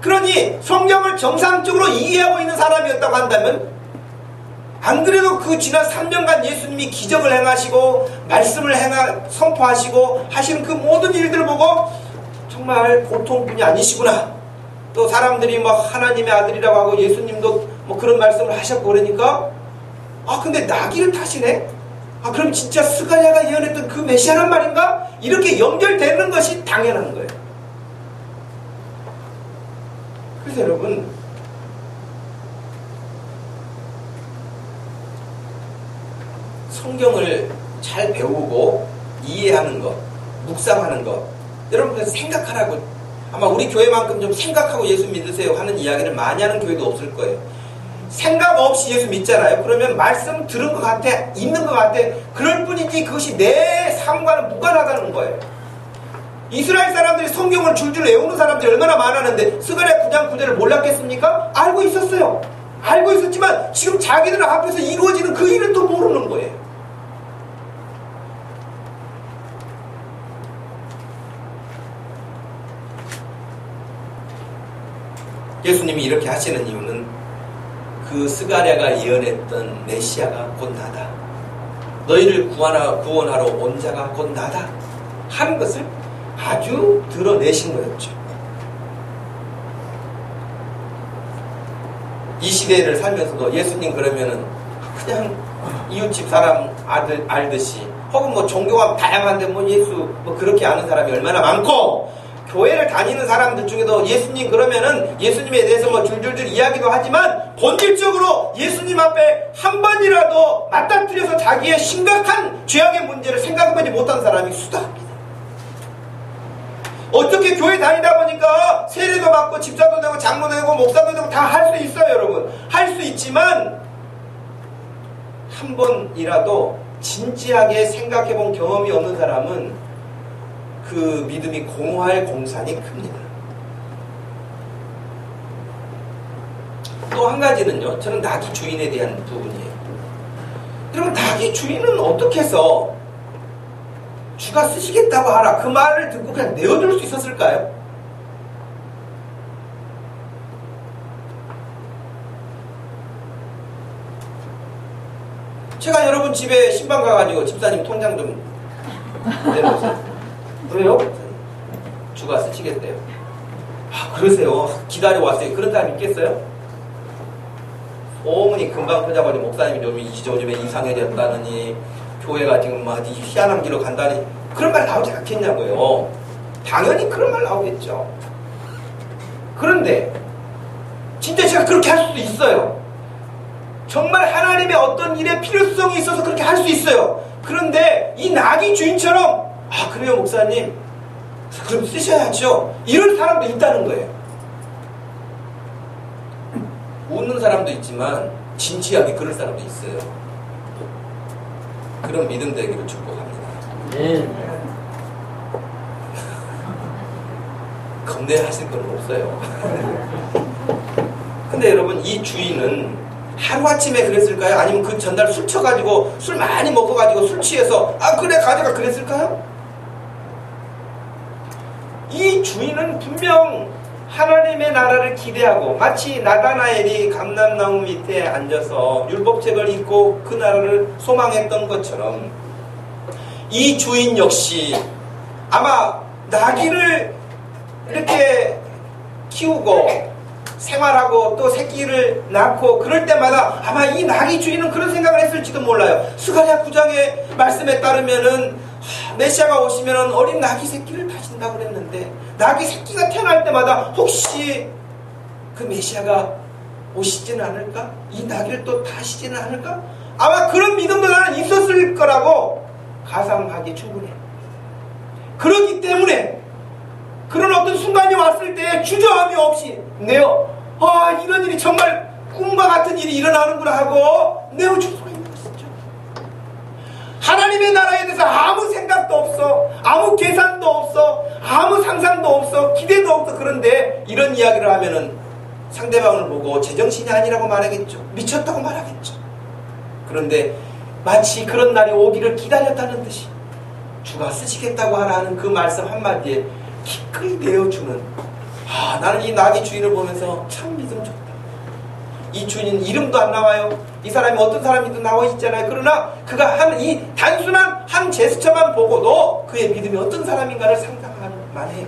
그러니 성경을 정상적으로 이해하고 있는 사람이었다고 한다면 안 그래도 그 지난 3년간 예수님이 기적을 행하시고 말씀을 선포하시고 하시는 그 모든 일들을 보고 정말 보통분이 아니시구나. 또 사람들이 뭐 하나님의 아들이라고 하고 예수님도 뭐 그런 말씀을 하셨고 그러니까 근데 나귀를 타시네? 그럼 진짜 스가랴가 예언했던 그 메시아란 말인가? 이렇게 연결되는 것이 당연한 거예요. 그래서 여러분 성경을 잘 배우고 이해하는 것, 묵상하는 것, 여러분 생각하라고, 아마 우리 교회만큼 좀 생각하고 예수 믿으세요 하는 이야기를 많이 하는 교회도 없을 거예요. 생각 없이 예수 믿잖아요. 그러면 말씀 들은 것 같아, 있는 것 같아, 그럴 뿐이지 그것이 내 삶과는 무관하다는 거예요. 이스라엘 사람들이 성경을 줄줄 외우는 사람들이 얼마나 많았는데 스가랴 9장 9절을 몰랐겠습니까? 알고 있었어요. 알고 있었지만 지금 자기들 앞에서 이루어지는 그 일은 또 모르는 거예요. 예수님이 이렇게 하시는 이유는 그 스가랴가 예언했던 메시아가 곧 나다, 너희를 구원하러 온 자가 곧 나다 하는 것을 아주 드러내신 거였죠. 이 시대를 살면서도 예수님 그러면은 그냥 이웃집 사람 아들 알듯이, 혹은 뭐 종교가 다양한데 뭐 예수 뭐 그렇게 아는 사람이 얼마나 많고, 교회를 다니는 사람들 중에도 예수님 그러면은 예수님에 대해서 뭐 줄줄줄 이야기도 하지만 본질적으로 예수님 앞에 한 번이라도 맞닥뜨려서 자기의 심각한 죄악의 문제를 생각해보지 못한 사람이 수다합니다. 어떻게 교회 다니다 보니까 세례도 받고 집사도 되고 장로도 되고 목사도 되고 다 할 수 있어요. 여러분 할 수 있지만 한 번이라도 진지하게 생각해본 경험이 없는 사람은 그 믿음이 공허할 공산이 큽니다. 또 한 가지는요, 저는 나귀 주인에 대한 부분이에요. 여러분 나귀 주인은 어떻게 해서 주가 쓰시겠다고 하라 그 말을 듣고 그냥 내어줄 수 있었을까요? 제가 여러분 집에 신방 가가지고 집사님 통장 좀 내놓으세요. 왜요? 주가 쓰시겠대요. 그러세요. 기다려왔어요. 그런 사람 있겠어요? 소문이 금방 퍼져가지고 목사님이 요즘에 이상해졌다느니 교회가 지금 막 희한한 길로 간다니 그런 말 나오지 않겠냐고요. 당연히 그런 말 나오겠죠. 그런데 진짜 제가 그렇게 할 수도 있어요. 정말 하나님의 어떤 일에 필요성이 있어서 그렇게 할 수 있어요. 그런데 이 나귀 주인처럼 아 그래요 목사님 그럼 쓰셔야죠. 이런 사람도 있다는 거예요. 웃는 사람도 있지만 진지하게 그럴 사람도 있어요. 그런 믿음 되기를 축복합니다. 겁내하실 건 없어요. 근데 여러분 이 주인은 하루아침에 그랬을까요? 아니면 그 전날 술 쳐가지고 술 많이 먹어가지고 술 취해서 아 그래 가져가 그랬을까요? 이 주인은 분명 하나님의 나라를 기대하고 마치 나다나엘이 감람나무 밑에 앉아서 율법책을 읽고 그 나라를 소망했던 것처럼 이 주인 역시 아마 나귀를 이렇게 키우고 생활하고 또 새끼를 낳고 그럴 때마다 아마 이 나귀 주인은 그런 생각을 했을지도 몰라요. 스가랴 9장의 말씀에 따르면은 메시아가 오시면은 어린 나귀 새끼를 다신다고 그랬는데 나귀 새끼가 태어날 때마다 혹시 그 메시아가 오시지는 않을까? 이 나귀를 또 다시지는 않을까? 아마 그런 믿음도 나는 있었을 거라고 가상하기 충분해요. 그렇기 때문에 그런 어떤 순간이 왔을 때 주저함이 없이 내어 이런 일이 정말 꿈과 같은 일이 일어나는구나 하고 내어줄 수가 있는 것이죠. 하나님의 나라에 대해서 아무 생각도 없어, 아무 계산도 없어, 아무 상상도 없어, 기대도 없어. 그런데 이런 이야기를 하면은 상대방을 보고 제정신이 아니라고 말하겠죠. 미쳤다고 말하겠죠. 그런데 마치 그런 날이 오기를 기다렸다는 듯이 주가 쓰시겠다고 하라는 그 말씀 한마디에 기꺼이 내어주는 나는 이 나귀 주인을 보면서 참 믿음 좋다. 이 주인 이름도 안 나와요. 이 사람이 어떤 사람이든 나와 있잖아요. 그러나 그가 하는 이 단순한 한 제스처만 보고도 그의 믿음이 어떤 사람인가를 상상할 만해요.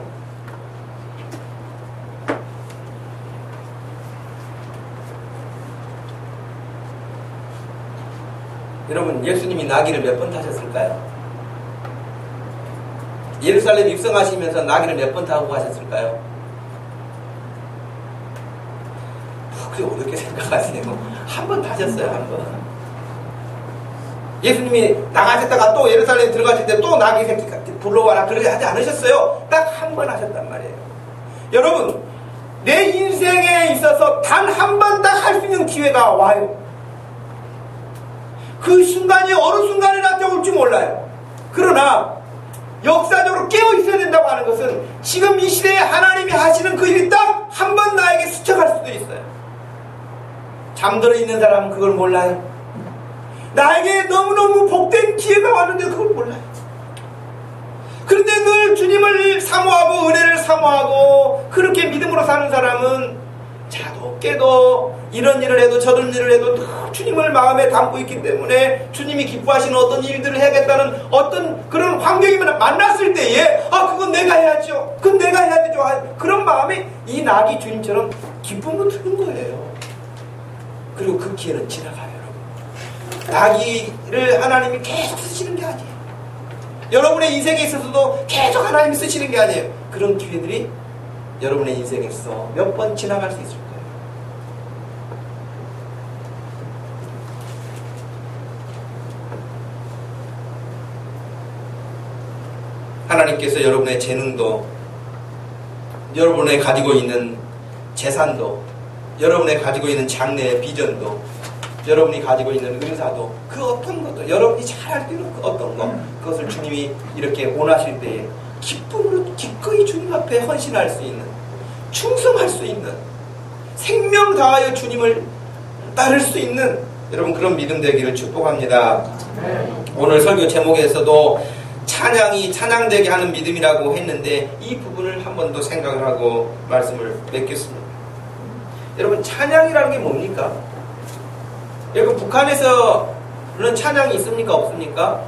여러분 예수님이 나귀를 몇 번 타셨을까요? 예루살렘 입성하시면서 나귀를 몇 번 타고 가셨을까요? 그게 어렵게 생각하시네요. 한 번 타셨어요, 한 번. 예수님이 나가셨다가 또 예루살렘 들어가실 때 또 나귀 새끼 불러와라 그러지 하지 않으셨어요. 딱 한 번 하셨단 말이에요. 여러분, 내 인생에 있어서 단 한 번 딱 할 수 있는 기회가 와요. 그 순간이 어느 순간에 나한테 올지 몰라요. 그러나 역사적으로 깨어 있어야 된다고 하는 것은 지금 이 시대에 하나님이 하시는 그 일이 딱 한 번 나에게 스쳐갈 수도 있어요. 잠들어 있는 사람은 그걸 몰라요. 나에게 너무너무 복된 기회가 왔는데 그걸 몰라요. 그런데 늘 주님을 사모하고 은혜를 사모하고 그렇게 믿음으로 사는 사람은 자도 깨도 이런 일을 해도 저런 일을 해도 늘 주님을 마음에 담고 있기 때문에 주님이 기뻐하시는 어떤 일들을 해야겠다는 어떤 그런 환경이 만났을 때에 그건 내가 해야죠. 그건 내가 해야 되죠. 그런 마음이 이 나귀 주인처럼 기쁨으로 드는 거예요. 그리고 그 기회는 지나가요. 여러분. 나귀를 하나님이 계속 쓰시는 게 아니에요. 여러분의 인생에 있어서도 계속 하나님이 쓰시는 게 아니에요. 그런 기회들이 여러분의 인생에서 몇 번 지나갈 수 있을 거예요. 하나님께서 여러분의 재능도, 여러분의 가지고 있는 재산도, 여러분의 가지고 있는 장래의 비전도, 여러분이 가지고 있는 은사도, 그 어떤 것도, 여러분이 잘할 수 있는 그 어떤 것, 그것을 주님이 이렇게 원하실 때에 기쁨으로 기꺼이 주님 앞에 헌신할 수 있는, 충성할 수 있는, 생명 다하여 주님을 따를 수 있는 여러분 그런 믿음 되기를 축복합니다. 오늘 설교 제목에서도 찬양이 찬양되게 하는 믿음이라고 했는데 이 부분을 한 번 더 생각을 하고 말씀을 맺겠습니다. 여러분 찬양이라는 게 뭡니까? 여러분 북한에서는 찬양이 있습니까? 없습니까?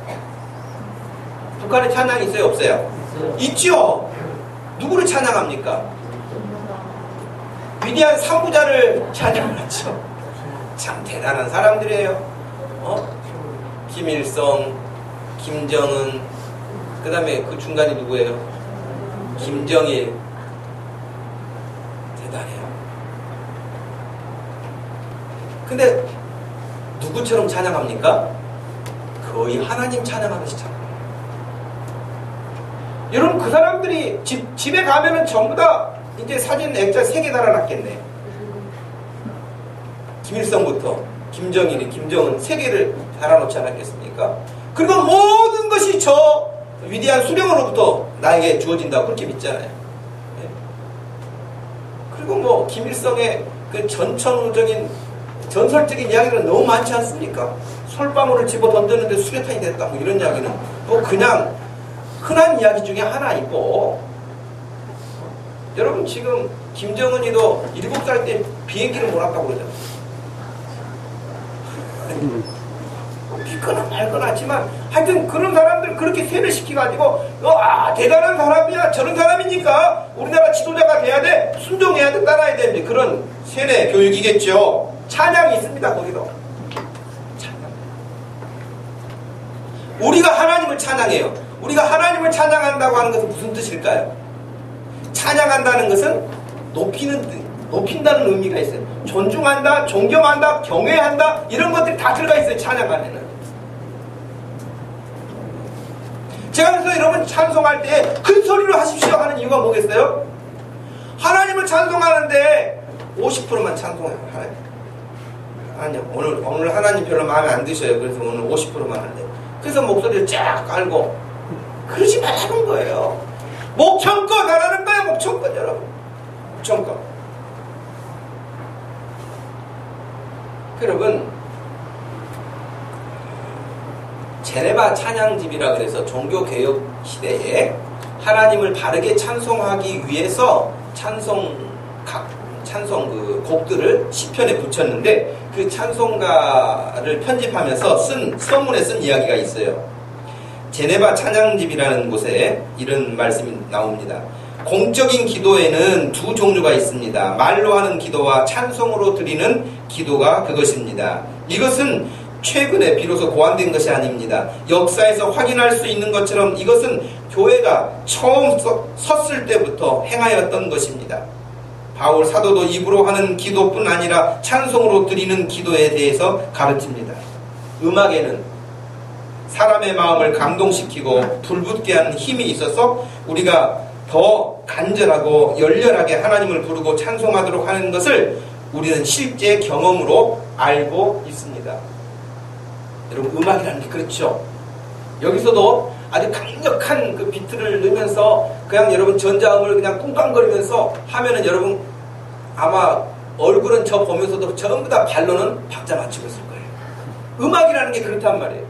북한에 찬양이 있어요? 없어요? 있죠? 누구를 찬양합니까? 위대한 산부자를 찬양하죠. 참 대단한 사람들이에요. 김일성, 김정은, 그 다음에 그 중간이 누구예요? 김정일. 대단해요. 근데 누구처럼 찬양합니까? 거의 하나님 찬양하듯이 찬양해요. 여러분, 그 사람들이 집에 가면은 전부 다 이제 사진 액자 3개 달아놨겠네. 김일성부터 김정일이, 김정은 3개를 달아놓지 않았겠습니까? 그리고 모든 것이 저 위대한 수령으로부터 나에게 주어진다고 그렇게 믿잖아요. 네? 그리고 뭐 김일성의 그 전천후적인 전설적인 이야기는 너무 많지 않습니까? 솔방울을 집어 던졌는데 수류탄이 됐다, 뭐 이런 이야기는 뭐 그냥 흔한 이야기 중에 하나이고, 여러분 지금 김정은이도 7살 때 비행기를 몰았다고 그러잖아요. 믿거나 말거나 하지만 하여튼 그런 사람들 그렇게 세뇌시켜가지고 대단한 사람이야, 저런 사람이니까 우리나라 지도자가 돼야 돼, 순종해야 돼, 따라야 돼, 그런 세뇌 교육이겠죠. 찬양이 있습니다. 거기도 찬양. 우리가 하나님을 찬양해요. 우리가 하나님을 찬양한다고 하는 것은 무슨 뜻일까요? 찬양한다는 것은 높인다는 의미가 있어요. 존중한다, 존경한다, 경외한다, 이런 것들이 다 들어가 있어요. 찬양 안에는. 제가 그래서 여러분 찬송할 때 큰 소리로 하십시오 하는 이유가 뭐겠어요? 하나님을 찬송하는데 50%만 찬송해요. 아니요, 오늘 하나님 별로 마음에 안 드셔요. 그래서 오늘 50%만 할래요. 그래서 목소리를 쫙 깔고 그러지 말라는 거예요. 목청껏 하라는 거예요. 목청껏, 여러분. 목청껏. 여러분, 제네바 찬양집이라 그래서 종교개혁 시대에 하나님을 바르게 찬송하기 위해서 찬송 그 곡들을 시편에 붙였는데, 그 찬송가를 편집하면서 서문에 쓴 이야기가 있어요. 제네바 찬양집이라는 곳에 이런 말씀이 나옵니다. 공적인 기도에는 두 종류가 있습니다. 말로 하는 기도와 찬송으로 드리는 기도가 그것입니다. 이것은 최근에 비로소 고안된 것이 아닙니다. 역사에서 확인할 수 있는 것처럼 이것은 교회가 처음 섰을 때부터 행하였던 것입니다. 바울 사도도 입으로 하는 기도뿐 아니라 찬송으로 드리는 기도에 대해서 가르칩니다. 음악에는 사람의 마음을 감동시키고 불붙게 하는 힘이 있어서 우리가 더 간절하고 열렬하게 하나님을 부르고 찬송하도록 하는 것을 우리는 실제 경험으로 알고 있습니다. 여러분, 음악이라는 게 그렇죠. 여기서도 아주 강력한 그 비트를 넣으면서 그냥 여러분 전자음을 그냥 꿍깡거리면서 하면은 여러분 아마 얼굴은 저 보면서도 전부 다 발로는 박자 맞추고 있을 거예요. 음악이라는 게 그렇단 말이에요.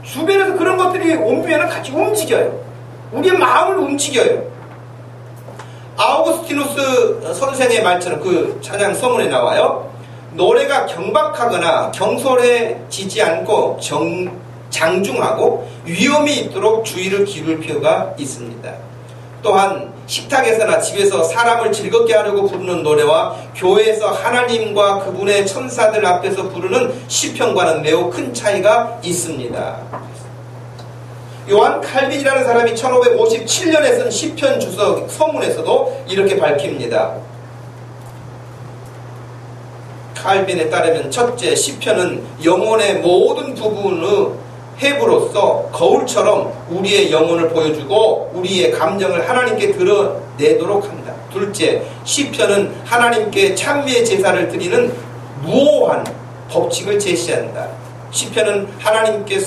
주변에서 그런 것들이 오면은 같이 움직여요. 우리의 마음을 움직여요. 아우구스티누스 선생의 말처럼 그 찬양 서문에 나와요. 노래가 경박하거나 경솔해지지 않고 장중하고 위험이 있도록 주의를 기울일 필요가 있습니다. 또한 식탁에서나 집에서 사람을 즐겁게 하려고 부르는 노래와 교회에서 하나님과 그분의 천사들 앞에서 부르는 시편과는 매우 큰 차이가 있습니다. 요한 칼빈이라는 사람이 1557년에 쓴 시편 주석 서문에서도 이렇게 밝힙니다. 칼빈에 따르면 첫째, 시편은 영혼의 모든 부분의 해부로서 거울처럼 우리의 영혼을 보여주고 우리의 감정을 하나님께 드러내도록 한다. 둘째, 시편은 하나님께 찬미의 제사를 드리는 무오한 법칙을 제시한다. 시편은 하나님께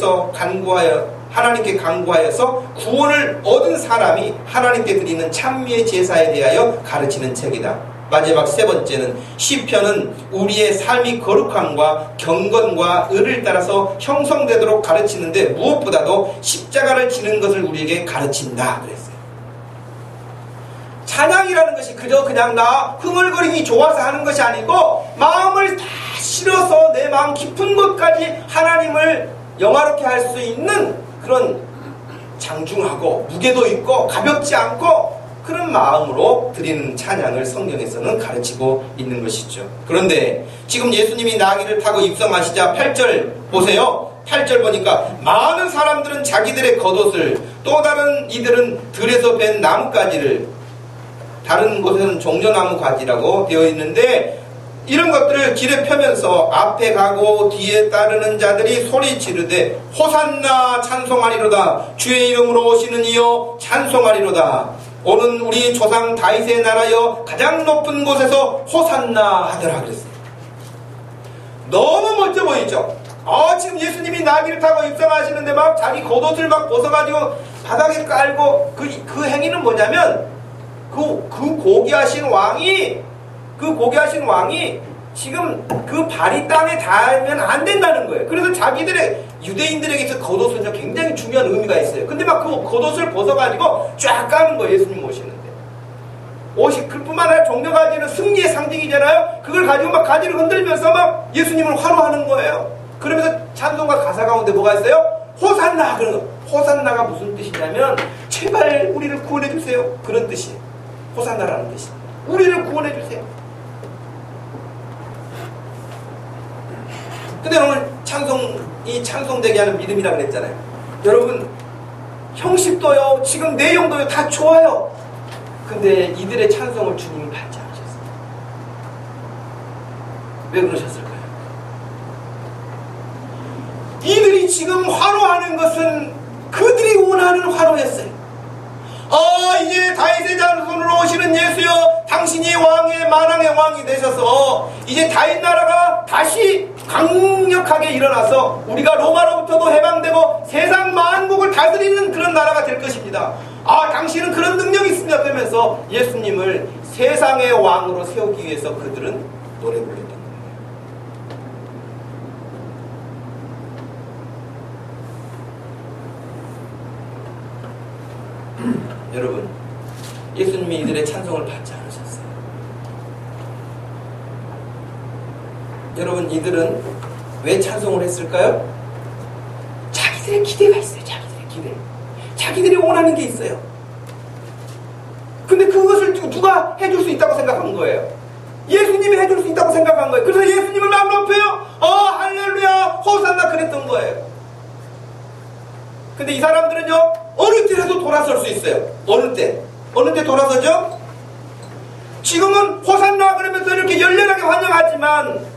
간구하여서 구원을 얻은 사람이 하나님께 드리는 찬미의 제사에 대하여 가르치는 책이다. 마지막 세 번째는 시편은 우리의 삶이 거룩함과 경건과 의를 따라서 형성되도록 가르치는데 무엇보다도 십자가를 지는 것을 우리에게 가르친다 그랬어요. 찬양이라는 것이 그저 그냥 나 흥얼거리기 좋아서 하는 것이 아니고 마음을 다 실어서 내 마음 깊은 곳까지 하나님을 영화롭게 할 수 있는 그런 장중하고 무게도 있고 가볍지 않고 그런 마음으로 드리는 찬양을 성경에서는 가르치고 있는 것이죠. 그런데 지금 예수님이 나귀를 타고 입성하시자 8절 보세요. 8절 보니까 많은 사람들은 자기들의 겉옷을, 또 다른 이들은 들에서 벤 나뭇가지를, 다른 곳에는 종려나무 가지라고 되어 있는데, 이런 것들을 길에 펴면서 앞에 가고 뒤에 따르는 자들이 소리 지르되 호산나 찬송하리로다. 주의 이름으로 오시는 이여 찬송하리로다. 오는 우리 조상 다윗의 나라여 가장 높은 곳에서 호산나 하더라 그랬어요. 너무 멋져 보이죠? 지금 예수님이 나귀를 타고 입성하시는데 막 자기 겉옷을 막 벗어가지고 바닥에 깔고, 그 행위는 뭐냐면 그 고귀하신 왕이 지금 그 발이 땅에 닿으면 안 된다는 거예요. 그래서 자기들의 유대인들에게서 겉옷은 굉장히 중요한 의미가 있어요. 근데 막 그 겉옷을 벗어가지고 쫙 까는 거예요. 예수님 오시는데. 옷이 그뿐만 아니라 종려가지는 승리의 상징이잖아요. 그걸 가지고 막 가지를 흔들면서 막 예수님을 화로하는 거예요. 그러면서 찬송가 가사 가운데 뭐가 있어요? 호산나. 그런 거. 호산나가 무슨 뜻이냐면 제발 우리를 구원해 주세요. 그런 뜻이에요. 호산나라는 뜻이. 우리를 구원해 주세요. 근데 오늘 찬송되게 하는 믿음이라고 그랬잖아요. 여러분, 형식도요, 지금 내용도요, 다 좋아요. 근데 이들의 찬송을 주님이 받지 않으셨어요. 왜 그러셨을까요? 이들이 지금 화로하는 것은 그들이 원하는 화로였어요. 이제 다윗의 자손으로 오시는 예수여, 당신이 왕의 만왕의 왕이 되셔서 이제 다윗 나라가 다시 강력하게 일어나서 우리가 로마로부터도 해방되고 세상 만국을 다스리는 그런 나라가 될 것입니다. 당신은 그런 능력이 있습니다. 그러면서 예수님을 세상의 왕으로 세우기 위해서 그들은 노래 불렀던 거예요. 여러분, 예수님이 이들의 찬송을 받지 않으셨어요. 여러분, 이들은 왜 찬송을 했을까요? 자기들의 기대가 있어요. 자기들의 기대. 자기들이 원하는 게 있어요. 근데 그것을 누가 해줄 수 있다고 생각한 거예요? 예수님이 해줄 수 있다고 생각한 거예요. 그래서 예수님을 막 높여요. 할렐루야 호산나 그랬던 거예요. 근데 이 사람들은요, 어느 때라도 돌아설 수 있어요. 어느 때 돌아서죠? 지금은 호산나 그러면서 이렇게 열렬하게 환영하지만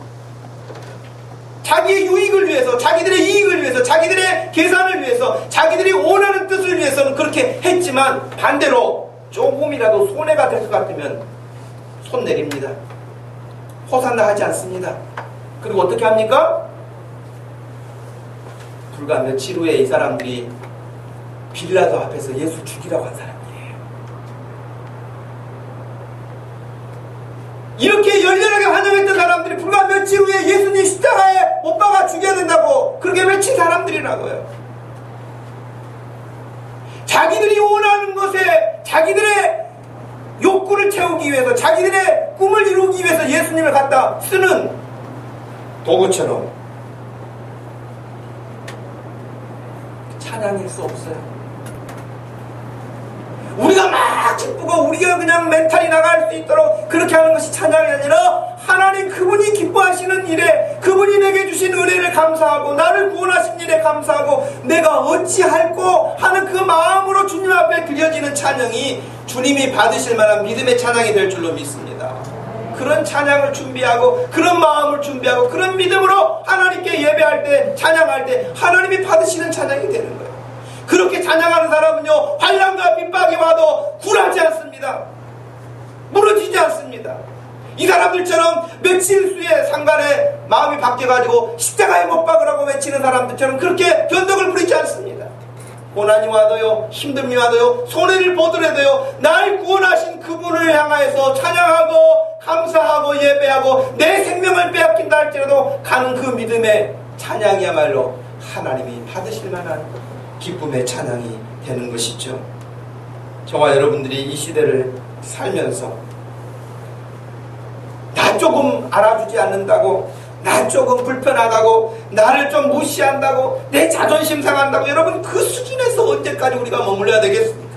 자기의 유익을 위해서, 자기들의 이익을 위해서, 자기들의 계산을 위해서, 자기들이 원하는 뜻을 위해서는 그렇게 했지만 반대로 조금이라도 손해가 될 것 같으면 손 내립니다. 호산나 하지 않습니다. 그리고 어떻게 합니까? 불과 며칠 후에 이 사람들이 빌라도 앞에서 예수 죽이라고 한 사람이에요. 이렇게 열렬하게 환영했던 사람들이 불과 며칠 후에 예수님 십자가에 못 박아 죽여야 된다고 그렇게 외친 사람들이라고요. 자기들이 원하는 것에 자기들의 욕구를 채우기 위해서, 자기들의 꿈을 이루기 위해서 예수님을 갖다 쓰는 도구처럼 찬양일 수 없어요. 우리가 막 기쁘고 우리가 그냥 멘탈이 나갈 수 있도록 그렇게 하는 것이 찬양이 아니라 하나님 그분이 기뻐하시는 일에, 그분이 내게 주신 은혜를 감사하고 나를 구원하신 일에 감사하고 내가 어찌할꼬 하는 그 마음으로 주님 앞에 드려지는 찬양이 주님이 받으실 만한 믿음의 찬양이 될 줄로 믿습니다. 그런 찬양을 준비하고 그런 마음을 준비하고 그런 믿음으로 하나님께 예배할 때, 찬양할 때 하나님이 받으시는 찬양이 되는 거예요. 그렇게 찬양하는 사람은요, 환난과 핍박이 와도 굴하지 않습니다. 무너지지 않습니다. 이 사람들처럼 며칠 수에 상간에 마음이 바뀌어가지고 십자가에 못 박으라고 외치는 사람들처럼 그렇게 변덕을 부리지 않습니다. 고난이 와도요, 힘듦이 와도요, 손해를 보더라도요, 날 구원하신 그분을 향하여서 찬양하고 감사하고 예배하고 내 생명을 빼앗긴다 할지라도 가는 그 믿음의 찬양이야말로 하나님이 받으실 만한 기쁨의 찬양이 되는 것이죠. 저와 여러분들이 이 시대를 살면서 나 조금 알아주지 않는다고, 나 조금 불편하다고, 나를 좀 무시한다고, 내 자존심 상한다고, 여러분 그 수준에서 언제까지 우리가 머물러야 되겠습니까?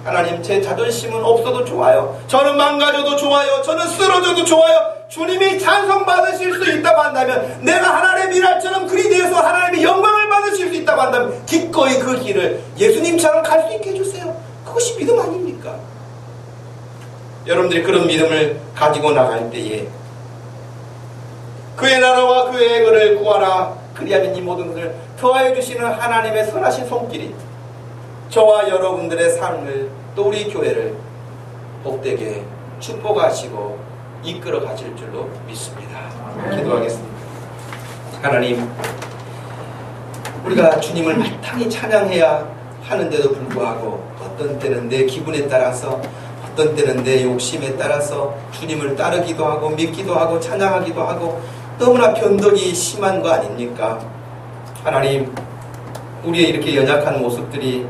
하나님, 제 자존심은 없어도 좋아요. 저는 망가져도 좋아요. 저는 쓰러져도 좋아요. 주님이 찬송받으실 수 있다고 한다면, 내가 하나님의 일할처럼 그리 되어서 하나님의 영광을 받으실 수 있다고 한다면 기꺼이 그 길을 예수님처럼 갈 수 있게 해주세요. 그것이 믿음 아닙니까? 여러분들이 그런 믿음을 가지고 나갈 때에 그의 나라와 그의 의를 구하라. 그리하면 이 모든 것을 더하여 주시는 하나님의 선하신 손길이 저와 여러분들의 삶을, 또 우리 교회를 복되게 축복하시고 이끌어 가실 줄로 믿습니다. 기도하겠습니다. 하나님, 우리가 주님을 마땅히 찬양해야 하는데도 불구하고 어떤 때는 내 기분에 따라서, 어떤 때는 내 욕심에 따라서 주님을 따르기도 하고 믿기도 하고 찬양하기도 하고 너무나 변덕이 심한 거 아닙니까? 하나님, 우리의 이렇게 연약한 모습들이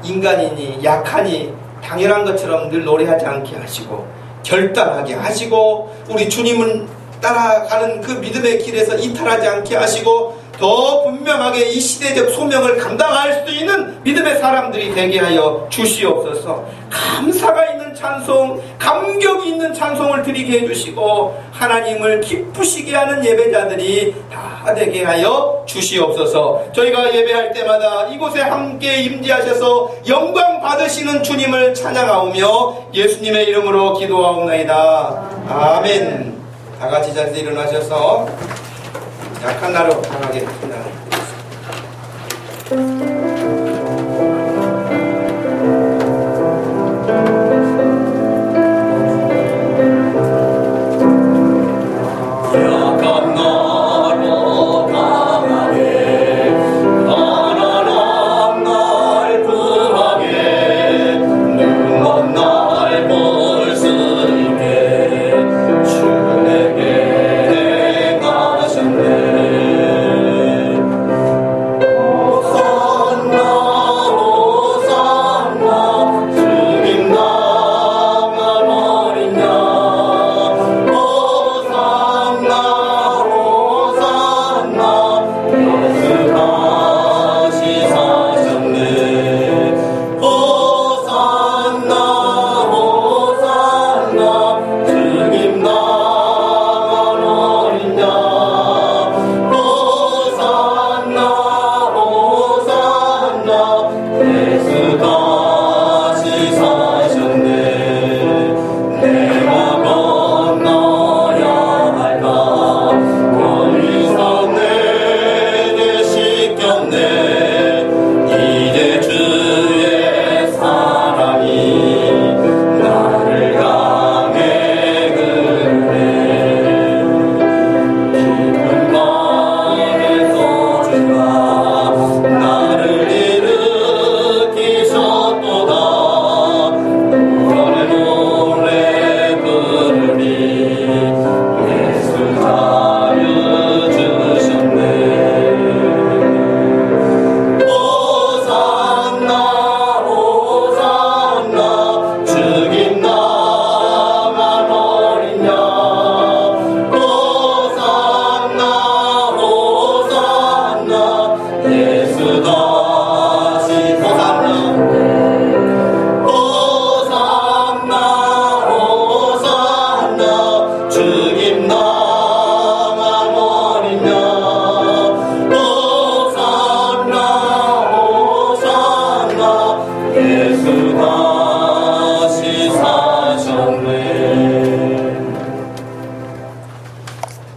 인간이니 약하니 당연한 것처럼 늘 노래하지 않게 하시고 결단하게 하시고 우리 주님을 따라가는 그 믿음의 길에서 이탈하지 않게 하시고 더 분명하게 이 시대적 소명을 감당할 수 있는 믿음의 사람들이 되게 하여 주시옵소서. 감사가 있는 찬송, 감격이 있는 찬송을 드리게 해주시고 하나님을 기쁘시게 하는 예배자들이 다 되게 하여 주시옵소서. 저희가 예배할 때마다 이곳에 함께 임재하셔서 영광 받으시는 주님을 찬양하오며 예수님의 이름으로 기도하옵나이다. 아멘. 다 같이 자리에서 일어나셔서 약한 나로 강하게 찬양합니다.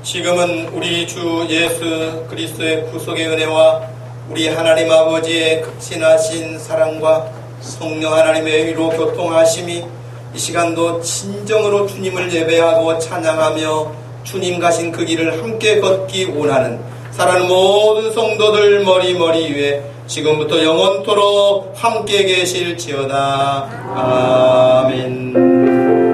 지금은 우리 주 예수 그리스도의 구속의 은혜와 우리 하나님 아버지의 극진하신 사랑과 성령 하나님의 위로 교통하심이 이 시간도 진정으로 주님을 예배하고 찬양하며 주님 가신 그 길을 함께 걷기 원하는 사랑하는 모든 성도들 머리 위에 지금부터 영원토록 함께 계실지어다. 아멘.